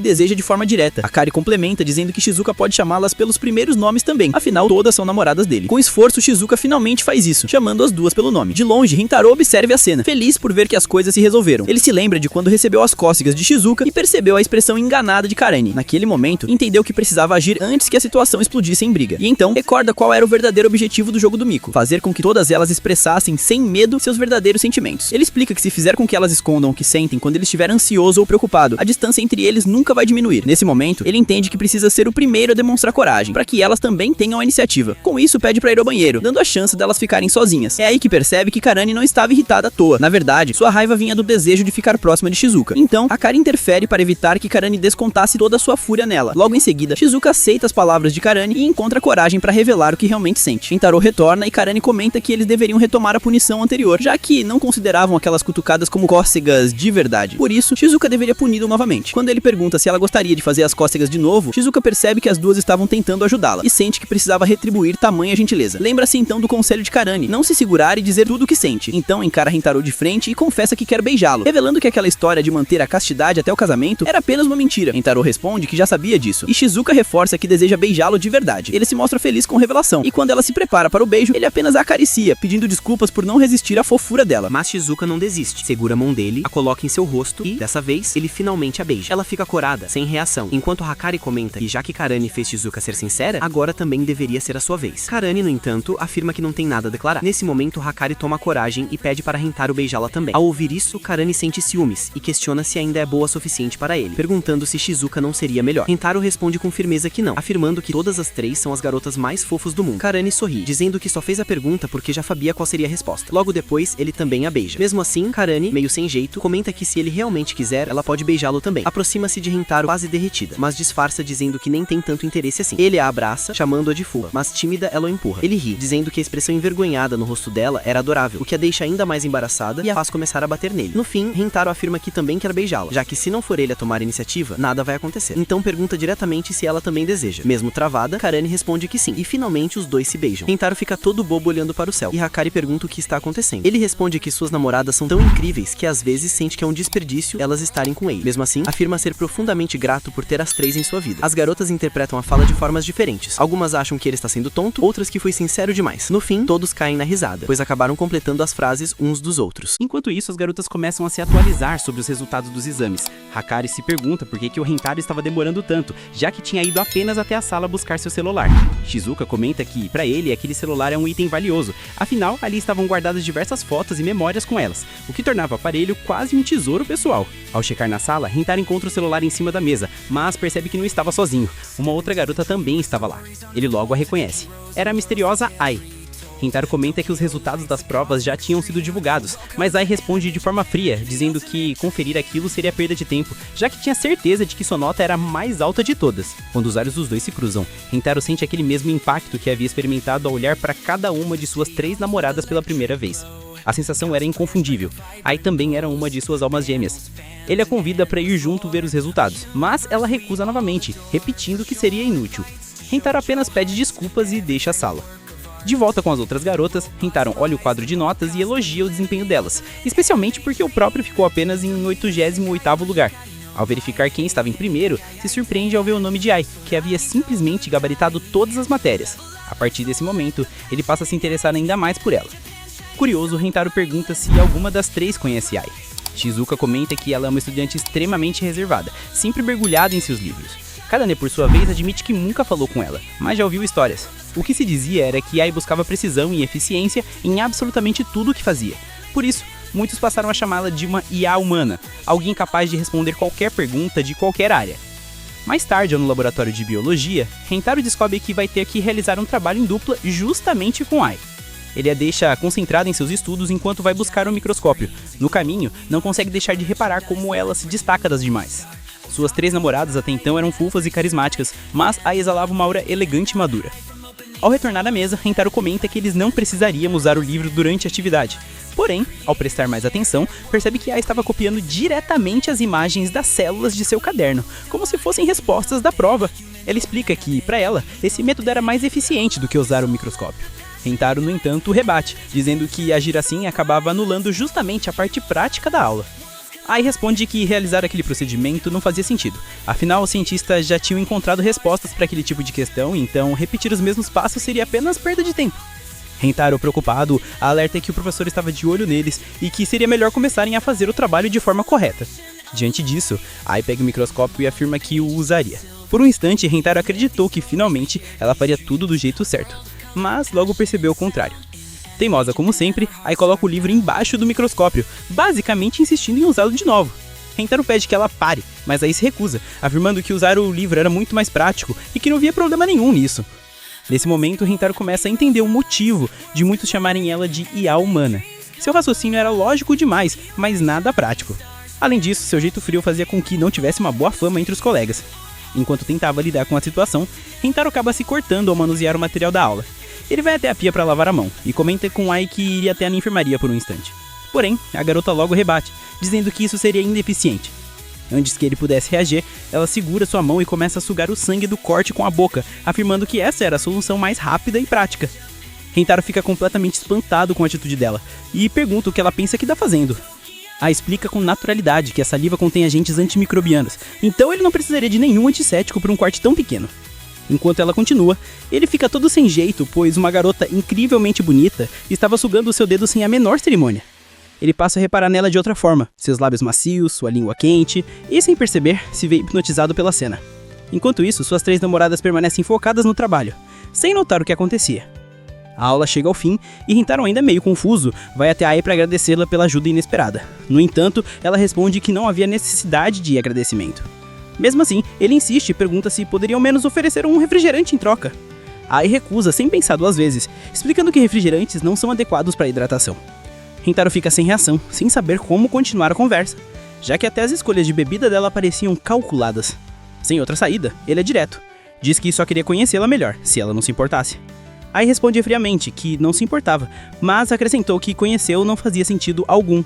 deseja de forma direta. Akari complementa dizendo que Shizuka pode chamá-las pelos primeiros nomes também, afinal todas são namoradas dele. Com esforço, Shizuka finalmente faz isso, chamando as duas pelo nome. De longe, Rentaro observa a cena, feliz por ver que as coisas se resolveram. Ele se lembra de quando recebeu as cócegas de Shizuka e percebeu a expressão enganada de Karane. Naquele momento, entendeu que precisava agir antes que a situação explodisse em briga. E então, recorda qual era o verdadeiro objetivo do jogo do Miko: fazer com que todas elas expressassem sem medo seus verdadeiros sentimentos. Ele explica que se fizer com que elas escondam o que sentem quando ele estiver ansioso ou preocupado, a distância entre eles nunca vai diminuir. Nesse momento, ele entende que precisa ser o primeiro a demonstrar coragem, para que elas também tenham a iniciativa. Com isso, pede para ir ao banheiro, dando a chance delas ficarem sozinhas. É aí que percebe que Karane não estava irritada à toa. Na verdade, sua raiva vinha do desejo de ficar próxima de Shizuka. Então, Akari interfere para evitar que Karane descontasse toda a sua fúria nela. Logo em seguida, Shizuka aceita as palavras de Karane e encontra coragem para revelar o que realmente sente. Rentaro retorna e Karane comenta que eles deveriam retomar a punição anterior, já que não consideravam aquelas cutucadas como cócegas de verdade. Por isso, Shizuka deveria puni-lo novamente. Quando ele pergunta se ela gostaria de fazer as cócegas de novo, Shizuka percebe que as duas estavam tentando ajudá-la e sente que precisava retribuir tamanha gentileza. Lembra-se então do conselho de Karane, não se segurar e dizer tudo o que sente. Então encara Rentaro de frente e confessa que quer beijá-lo, revelando que aquela história de manter a castidade até o casamento era apenas uma mentira. Rentaro responde que já sabia disso, e Shizuka reforça que deseja beijá-lo de verdade. Ele se mostra feliz com a revelação, e quando ela se prepara para o beijo, ele apenas a acaricia, pedindo desculpas por não resistir à fofura dela. Mas Shizuka não desiste, segura a mão dele, a coloca em seu rosto e, dessa vez, ele finalmente a beija. Ela fica corada, sem reação, enquanto Hakari comenta que já que Karane fez Shizuka ser sincera, agora também deveria ser a sua vez. Karane, no entanto, afirma que não tem nada a declarar. Nesse momento, Hakari toma coragem e pede para Rentaro beijá-la também. Ao ouvir isso, Karane sente ciúmes e questiona se ainda é boa o suficiente para ele, perguntando se Shizuka não seria melhor. Rentaro responde com firmeza que não, afirmando que todas as três são as garotas mais fofas do mundo. Karane sorri, dizendo que só fez a pergunta porque já sabia qual seria a resposta. Logo depois, ele também a beija. Mesmo assim, Karane, meio sem jeito, comenta que se ele realmente quiser, ela pode beijá-lo também. Aproxima-se de Rentaro quase derretida, mas disfarça dizendo que nem tem tanto interesse assim. Ele a abraça, chamando-a de fua, mas tímida ela o empurra. Ele ri, dizendo que a expressão envergonhada no rosto dela era adorável, o que a deixa ainda mais embaraçada e a faz começar a bater nele. No fim, Rentaro afirma que também quer beijá-la, já que se não for ele a tomar a iniciativa, nada vai acontecer. Então pergunta diretamente se ela também deseja. Mesmo travada, Karane responde que sim, e finalmente os dois se beijam. Rentaro fica todo bobo olhando para o céu, e Hakari pergunta o que está acontecendo. Ele responde que suas namoradas são tão incríveis que às vezes sente que é um desperdício elas estarem com ele. Mesmo assim, afirma ser profundamente grato por ter as três em sua vida. As garotas interpretam a fala de formas diferentes. Algumas acham que ele está sendo tonto, outras que foi sincero demais. No fim, todos caem na risada, pois acabaram completando as frases uns dos outros. Enquanto isso, as garotas começam a se atualizar sobre os resultados dos exames. Hakari se pergunta por que o Rentaro estava demorando tanto, já que tinha ido apenas até a sala buscar seu celular. Shizuka comenta que, para ele, aquele celular é um item valioso, afinal, ali estavam guardadas diversas fotos e memórias com elas, o que tornava o aparelho quase um tesouro pessoal. Ao checar na sala, Rentaro encontra o celular em cima da mesa, mas percebe que não estava sozinho. Uma outra garota também estava lá. Ele logo a reconhece. Era a misteriosa Ai. Rentaro comenta que os resultados das provas já tinham sido divulgados, mas Ai responde de forma fria, dizendo que conferir aquilo seria perda de tempo, já que tinha certeza de que sua nota era a mais alta de todas. Quando os olhos dos dois se cruzam, Rentaro sente aquele mesmo impacto que havia experimentado ao olhar para cada uma de suas três namoradas pela primeira vez. A sensação era inconfundível. Ai também era uma de suas almas gêmeas. Ele a convida para ir junto ver os resultados, mas ela recusa novamente, repetindo que seria inútil. Rentaro apenas pede desculpas e deixa a sala. De volta com as outras garotas, Rentaro olha o quadro de notas e elogia o desempenho delas, especialmente porque o próprio ficou apenas em 88º lugar. Ao verificar quem estava em primeiro, se surpreende ao ver o nome de Ai, que havia simplesmente gabaritado todas as matérias. A partir desse momento, ele passa a se interessar ainda mais por ela. Curioso, Rentaro pergunta se alguma das três conhece Ai. Shizuka comenta que ela é uma estudante extremamente reservada, sempre mergulhada em seus livros. Karane, por sua vez, admite que nunca falou com ela, mas já ouviu histórias. O que se dizia era que Ai buscava precisão e eficiência em absolutamente tudo o que fazia. Por isso, muitos passaram a chamá-la de uma IA humana, alguém capaz de responder qualquer pergunta de qualquer área. Mais tarde, no laboratório de biologia, Rentaro descobre que vai ter que realizar um trabalho em dupla justamente com Ai. Ele a deixa concentrada em seus estudos enquanto vai buscar um microscópio. No caminho, não consegue deixar de reparar como ela se destaca das demais. Suas três namoradas até então eram fofas e carismáticas, mas Ai exalava uma aura elegante e madura. Ao retornar à mesa, Rentaro comenta que eles não precisariam usar o livro durante a atividade. Porém, ao prestar mais atenção, percebe que Ai estava copiando diretamente as imagens das células de seu caderno, como se fossem respostas da prova. Ela explica que, para ela, esse método era mais eficiente do que usar o microscópio. Rentaro, no entanto, rebate, dizendo que agir assim acabava anulando justamente a parte prática da aula. Ai responde que realizar aquele procedimento não fazia sentido, afinal os cientistas já tinham encontrado respostas para aquele tipo de questão, então repetir os mesmos passos seria apenas perda de tempo. Rentaro, preocupado, alerta que o professor estava de olho neles e que seria melhor começarem a fazer o trabalho de forma correta. Diante disso, Ai pega o microscópio e afirma que o usaria. Por um instante, Rentaro acreditou que finalmente ela faria tudo do jeito certo, mas logo percebeu o contrário. Teimosa como sempre, Ai coloca o livro embaixo do microscópio, basicamente insistindo em usá-lo de novo. Rentaro pede que ela pare, mas Ai se recusa, afirmando que usar o livro era muito mais prático e que não via problema nenhum nisso. Nesse momento, Rentaro começa a entender o motivo de muitos chamarem ela de IA humana. Seu raciocínio era lógico demais, mas nada prático. Além disso, seu jeito frio fazia com que não tivesse uma boa fama entre os colegas. Enquanto tentava lidar com a situação, Rentaro acaba se cortando ao manusear o material da aula. Ele vai até a pia para lavar a mão e comenta com Ai que iria até a enfermaria por um instante. Porém, a garota logo rebate, dizendo que isso seria ineficiente. Antes que ele pudesse reagir, ela segura sua mão e começa a sugar o sangue do corte com a boca, afirmando que essa era a solução mais rápida e prática. Rentaro fica completamente espantado com a atitude dela e pergunta o que ela pensa que está fazendo. Ai explica com naturalidade que a saliva contém agentes antimicrobianos, então ele não precisaria de nenhum antisséptico para um corte tão pequeno. Enquanto ela continua, ele fica todo sem jeito, pois uma garota incrivelmente bonita estava sugando o seu dedo sem a menor cerimônia. Ele passa a reparar nela de outra forma, seus lábios macios, sua língua quente, e sem perceber, se vê hipnotizado pela cena. Enquanto isso, suas 3 namoradas permanecem focadas no trabalho, sem notar o que acontecia. A aula chega ao fim e Rentaro, ainda meio confuso, vai até Ai para agradecê-la pela ajuda inesperada. No entanto, ela responde que não havia necessidade de agradecimento. Mesmo assim, ele insiste e pergunta se poderiam ao menos oferecer um refrigerante em troca. Ai recusa sem pensar 2 vezes, explicando que refrigerantes não são adequados para hidratação. Rentaro fica sem reação, sem saber como continuar a conversa, já que até as escolhas de bebida dela pareciam calculadas. Sem outra saída, ele é direto. Diz que só queria conhecê-la melhor, se ela não se importasse. Ai responde friamente que não se importava, mas acrescentou que conhecê-lo não fazia sentido algum.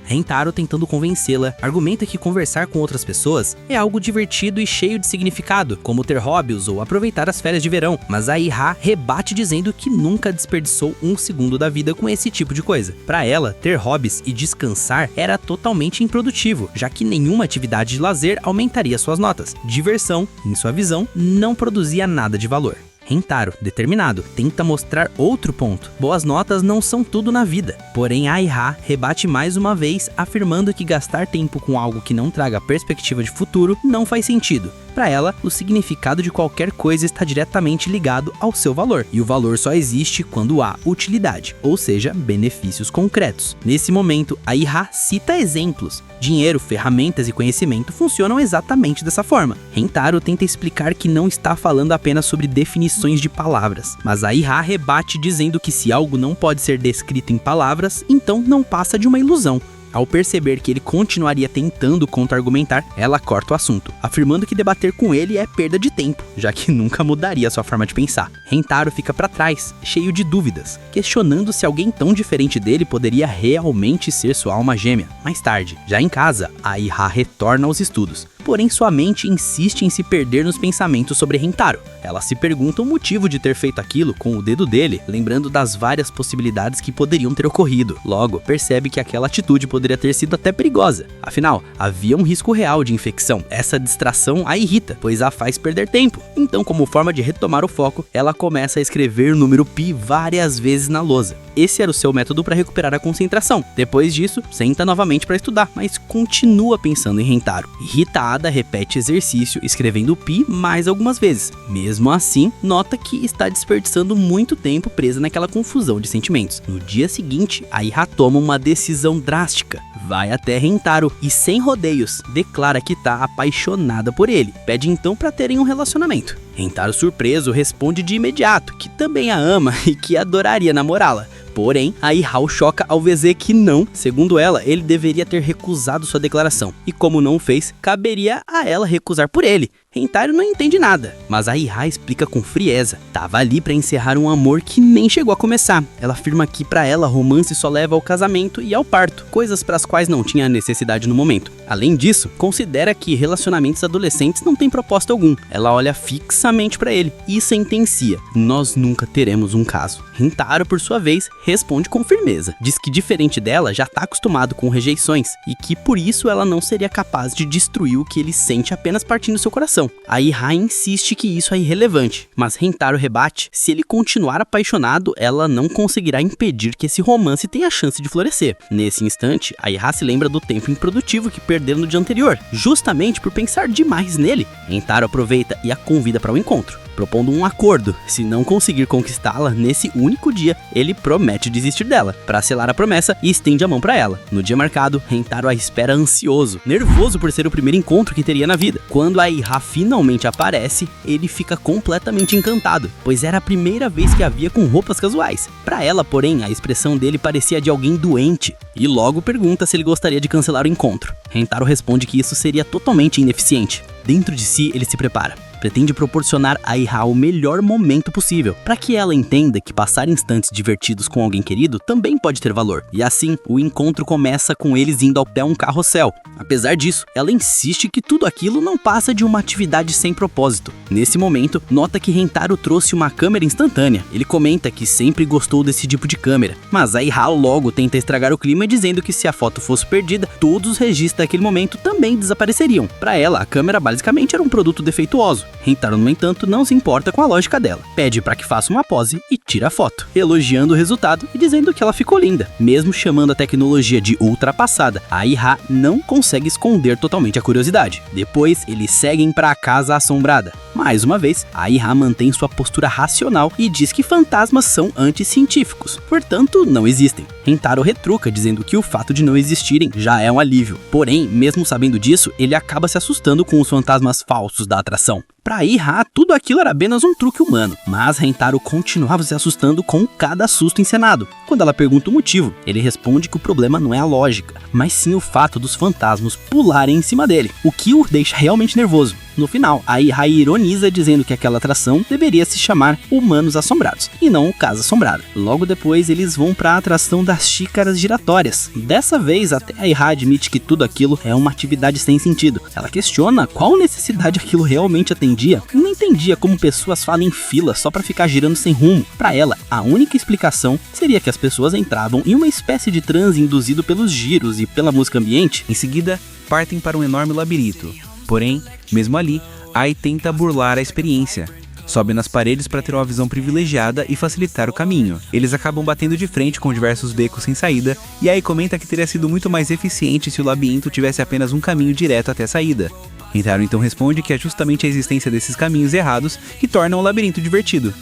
Rentaro, tentando convencê-la, argumenta que conversar com outras pessoas é algo divertido e cheio de significado, como ter hobbies ou aproveitar as férias de verão, mas a Ai-Ha rebate dizendo que nunca desperdiçou 1 segundo da vida com esse tipo de coisa. Para ela, ter hobbies e descansar era totalmente improdutivo, já que nenhuma atividade de lazer aumentaria suas notas. Diversão, em sua visão, não produzia nada de valor. Rentaro, determinado, tenta mostrar outro ponto. Boas notas não são tudo na vida. Porém, Ai-Ha rebate mais uma vez, afirmando que gastar tempo com algo que não traga perspectiva de futuro não faz sentido. Para ela, o significado de qualquer coisa está diretamente ligado ao seu valor, e o valor só existe quando há utilidade, ou seja, benefícios concretos. Nesse momento, Ai-Ha cita exemplos. Dinheiro, ferramentas e conhecimento funcionam exatamente dessa forma. Rentaro tenta explicar que não está falando apenas sobre definições de palavras, mas Ai-Ha rebate dizendo que se algo não pode ser descrito em palavras, então não passa de uma ilusão. Ao perceber que ele continuaria tentando contra-argumentar, ela corta o assunto, afirmando que debater com ele é perda de tempo, já que nunca mudaria sua forma de pensar. Rentaro fica para trás, cheio de dúvidas, questionando se alguém tão diferente dele poderia realmente ser sua alma gêmea. Mais tarde, já em casa, Ai-Ha retorna aos estudos, porém sua mente insiste em se perder nos pensamentos sobre Rentaro. Ela se pergunta o motivo de ter feito aquilo com o dedo dele, lembrando das várias possibilidades que poderiam ter ocorrido. Logo, percebe que aquela atitude poderia ter sido até perigosa. Afinal, havia um risco real de infecção. Essa distração a irrita, pois a faz perder tempo. Então, como forma de retomar o foco, ela começa a escrever o número π várias vezes na lousa. Esse era o seu método para recuperar a concentração. Depois disso, senta novamente para estudar, mas continua pensando em Rentaro. Irritada, repete exercício, escrevendo π mais algumas vezes. Mesmo assim, nota que está desperdiçando muito tempo presa naquela confusão de sentimentos. No dia seguinte, Ai-Ha toma uma decisão drástica. Vai até Rentaro e, sem rodeios, declara que está apaixonada por ele. Pede então para terem um relacionamento. Rentaro, surpreso, responde de imediato que também a ama e que adoraria namorá-la. Porém, a Ihao choca ao ver que não, segundo ela, ele deveria ter recusado sua declaração. E como não o fez, caberia a ela recusar por ele. Rentaro não entende nada, mas a Iha explica com frieza. Tava ali pra encerrar um amor que nem chegou a começar. Ela afirma que pra ela romance só leva ao casamento e ao parto, coisas pras quais não tinha necessidade no momento. Além disso, considera que relacionamentos adolescentes não têm propósito algum. Ela olha fixamente pra ele e sentencia: nós nunca teremos um caso. Rentaro, por sua vez, responde com firmeza. Diz que diferente dela, já tá acostumado com rejeições e que por isso ela não seria capaz de destruir o que ele sente apenas partindo seu coração. A Iha insiste que isso é irrelevante, mas Rentaro rebate: se ele continuar apaixonado, ela não conseguirá impedir que esse romance tenha a chance de florescer. Nesse instante, a Iha se lembra do tempo improdutivo que perderam no dia anterior, justamente por pensar demais nele. Rentaro aproveita e a convida para o encontro, propondo um acordo. Se não conseguir conquistá-la nesse único dia, ele promete desistir dela, para selar a promessa, e estende a mão para ela. No dia marcado, Rentaro a espera ansioso, nervoso por ser o primeiro encontro que teria na vida. Quando a Iha finalmente aparece, ele fica completamente encantado, pois era a primeira vez que a via com roupas casuais. Para ela, porém, a expressão dele parecia de alguém doente, e logo pergunta se ele gostaria de cancelar o encontro. Rentaro responde que isso seria totalmente ineficiente. Dentro de si, ele se prepara. Pretende proporcionar a Iha o melhor momento possível, para que ela entenda que passar instantes divertidos com alguém querido também pode ter valor. E assim, o encontro começa com eles indo até um carrossel. Apesar disso, ela insiste que tudo aquilo não passa de uma atividade sem propósito. Nesse momento, nota que Rentaro trouxe uma câmera instantânea. Ele comenta que sempre gostou desse tipo de câmera, mas a Iha logo tenta estragar o clima dizendo que se a foto fosse perdida, todos os registros daquele momento também desapareceriam. Para ela, a câmera basicamente era um produto defeituoso. Rentaro, no entanto, não se importa com a lógica dela. Pede para que faça uma pose e tira a foto, elogiando o resultado e dizendo que ela ficou linda. Mesmo chamando a tecnologia de ultrapassada, a Iha não consegue esconder totalmente a curiosidade. Depois, eles seguem para a casa assombrada. Mais uma vez, a Iha mantém sua postura racional e diz que fantasmas são anticientíficos, portanto, não existem. Rentaro retruca, dizendo que o fato de não existirem já é um alívio. Porém, mesmo sabendo disso, ele acaba se assustando com os fantasmas falsos da atração. Pra Iha, tudo aquilo era apenas um truque humano, mas Rentaro continuava se assustando com cada susto encenado. Quando ela pergunta o motivo, ele responde que o problema não é a lógica, mas sim o fato dos fantasmas pularem em cima dele, o que o deixa realmente nervoso. No final, a Iha ironiza dizendo que aquela atração deveria se chamar Humanos Assombrados, e não Casa Assombrada. Logo depois, eles vão para a atração das xícaras giratórias. Dessa vez, até a Iha admite que tudo aquilo é uma atividade sem sentido. Ela questiona qual necessidade aquilo realmente atendia, e não entendia como pessoas falam em fila só para ficar girando sem rumo. Para ela, a única explicação seria que as pessoas entravam em uma espécie de transe induzido pelos giros e pela música ambiente. Em seguida, partem para um enorme labirinto. Porém, mesmo ali, Ai tenta burlar a experiência. Sobe nas paredes para ter uma visão privilegiada e facilitar o caminho. Eles acabam batendo de frente com diversos becos sem saída, e Ai comenta que teria sido muito mais eficiente se o labirinto tivesse apenas um caminho direto até a saída. Rentaro então responde que é justamente a existência desses caminhos errados que tornam o labirinto divertido.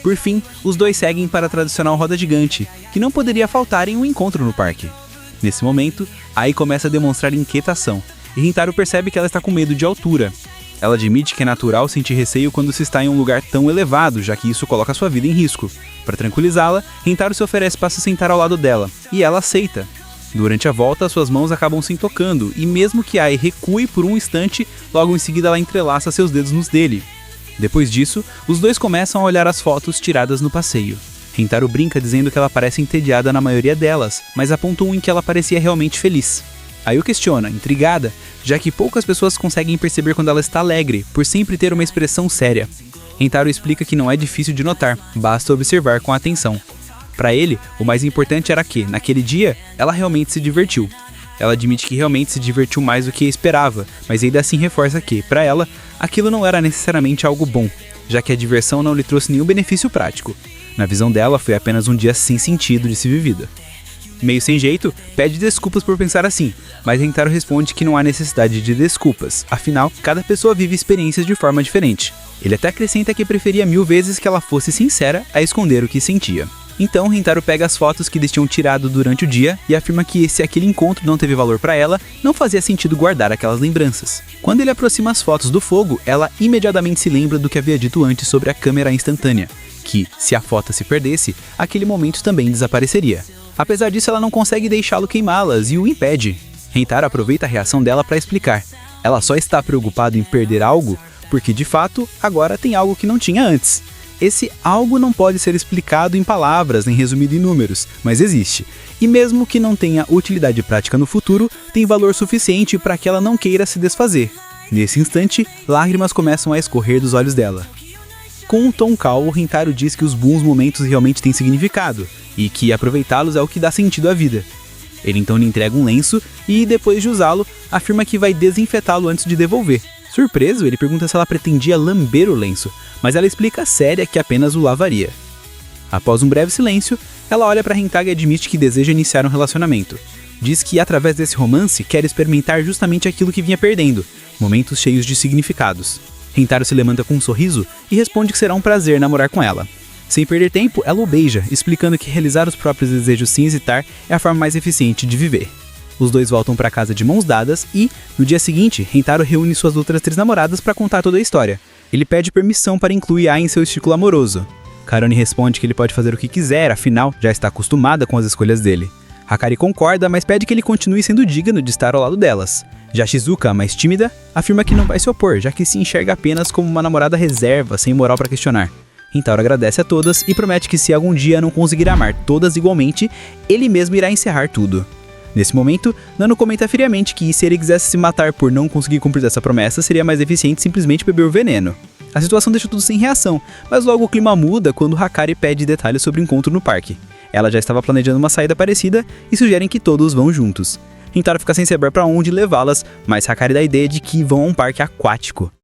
Por fim, os dois seguem para a tradicional roda gigante, que não poderia faltar em um encontro no parque. Nesse momento, Ai começa a demonstrar inquietação, e Rentaro percebe que ela está com medo de altura. Ela admite que é natural sentir receio quando se está em um lugar tão elevado, já que isso coloca sua vida em risco. Para tranquilizá-la, Rentaro se oferece para se sentar ao lado dela, e ela aceita. Durante a volta, suas mãos acabam se tocando, e mesmo que Ai recue por um instante, logo em seguida ela entrelaça seus dedos nos dele. Depois disso, os dois começam a olhar as fotos tiradas no passeio. Rentaro brinca dizendo que ela parece entediada na maioria delas, mas aponta um em que ela parecia realmente feliz. Ai o questiona, intrigada, já que poucas pessoas conseguem perceber quando ela está alegre, por sempre ter uma expressão séria. Rentaro explica que não é difícil de notar, basta observar com atenção. Para ele, o mais importante era que, naquele dia, ela realmente se divertiu. Ela admite que realmente se divertiu mais do que esperava, mas ainda assim reforça que, para ela, aquilo não era necessariamente algo bom, já que a diversão não lhe trouxe nenhum benefício prático. Na visão dela, foi apenas um dia sem sentido de se vivida. Meio sem jeito, pede desculpas por pensar assim, mas Rentaro responde que não há necessidade de desculpas, afinal, cada pessoa vive experiências de forma diferente. Ele até acrescenta que preferia 1000 vezes que ela fosse sincera a esconder o que sentia. Então, Rentaro pega as fotos que eles tinham tirado durante o dia e afirma que se aquele encontro não teve valor para ela, não fazia sentido guardar aquelas lembranças. Quando ele aproxima as fotos do fogo, ela imediatamente se lembra do que havia dito antes sobre a câmera instantânea, que, se a Fota se perdesse, aquele momento também desapareceria. Apesar disso, ela não consegue deixá-lo queimá-las e o impede. Rentaro aproveita a reação dela para explicar. Ela só está preocupada em perder algo porque, de fato, agora tem algo que não tinha antes. Esse algo não pode ser explicado em palavras nem resumido em números, mas existe. E mesmo que não tenha utilidade prática no futuro, tem valor suficiente para que ela não queira se desfazer. Nesse instante, lágrimas começam a escorrer dos olhos dela. Com um tom calmo, Rentaro diz que os bons momentos realmente têm significado, e que aproveitá-los é o que dá sentido à vida. Ele então lhe entrega um lenço e, depois de usá-lo, afirma que vai desinfetá-lo antes de devolver. Surpreso, ele pergunta se ela pretendia lamber o lenço, mas ela explica séria que apenas o lavaria. Após um breve silêncio, ela olha para Rentaro e admite que deseja iniciar um relacionamento. Diz que, através desse romance, quer experimentar justamente aquilo que vinha perdendo, momentos cheios de significados. Rentaro se levanta com um sorriso e responde que será um prazer namorar com ela. Sem perder tempo, ela o beija, explicando que realizar os próprios desejos sem hesitar é a forma mais eficiente de viver. Os dois voltam para casa de mãos dadas e, no dia seguinte, Rentaro reúne suas outras 3 namoradas para contar toda a história. Ele pede permissão para incluir Ai em seu círculo amoroso. Karone responde que ele pode fazer o que quiser, afinal, já está acostumada com as escolhas dele. Hakari concorda, mas pede que ele continue sendo digno de estar ao lado delas. Já Shizuka, mais tímida, afirma que não vai se opor, já que se enxerga apenas como uma namorada reserva, sem moral para questionar. Rentaro agradece a todas e promete que se algum dia não conseguir amar todas igualmente, ele mesmo irá encerrar tudo. Nesse momento, Nano comenta friamente que se ele quisesse se matar por não conseguir cumprir essa promessa, seria mais eficiente simplesmente beber o veneno. A situação deixa tudo sem reação, mas logo o clima muda quando Hakari pede detalhes sobre o encontro no parque. Ela já estava planejando uma saída parecida e sugerem que todos vão juntos. Rentaro fica sem saber para onde levá-las, mas Hakari dá a ideia de que vão a um parque aquático.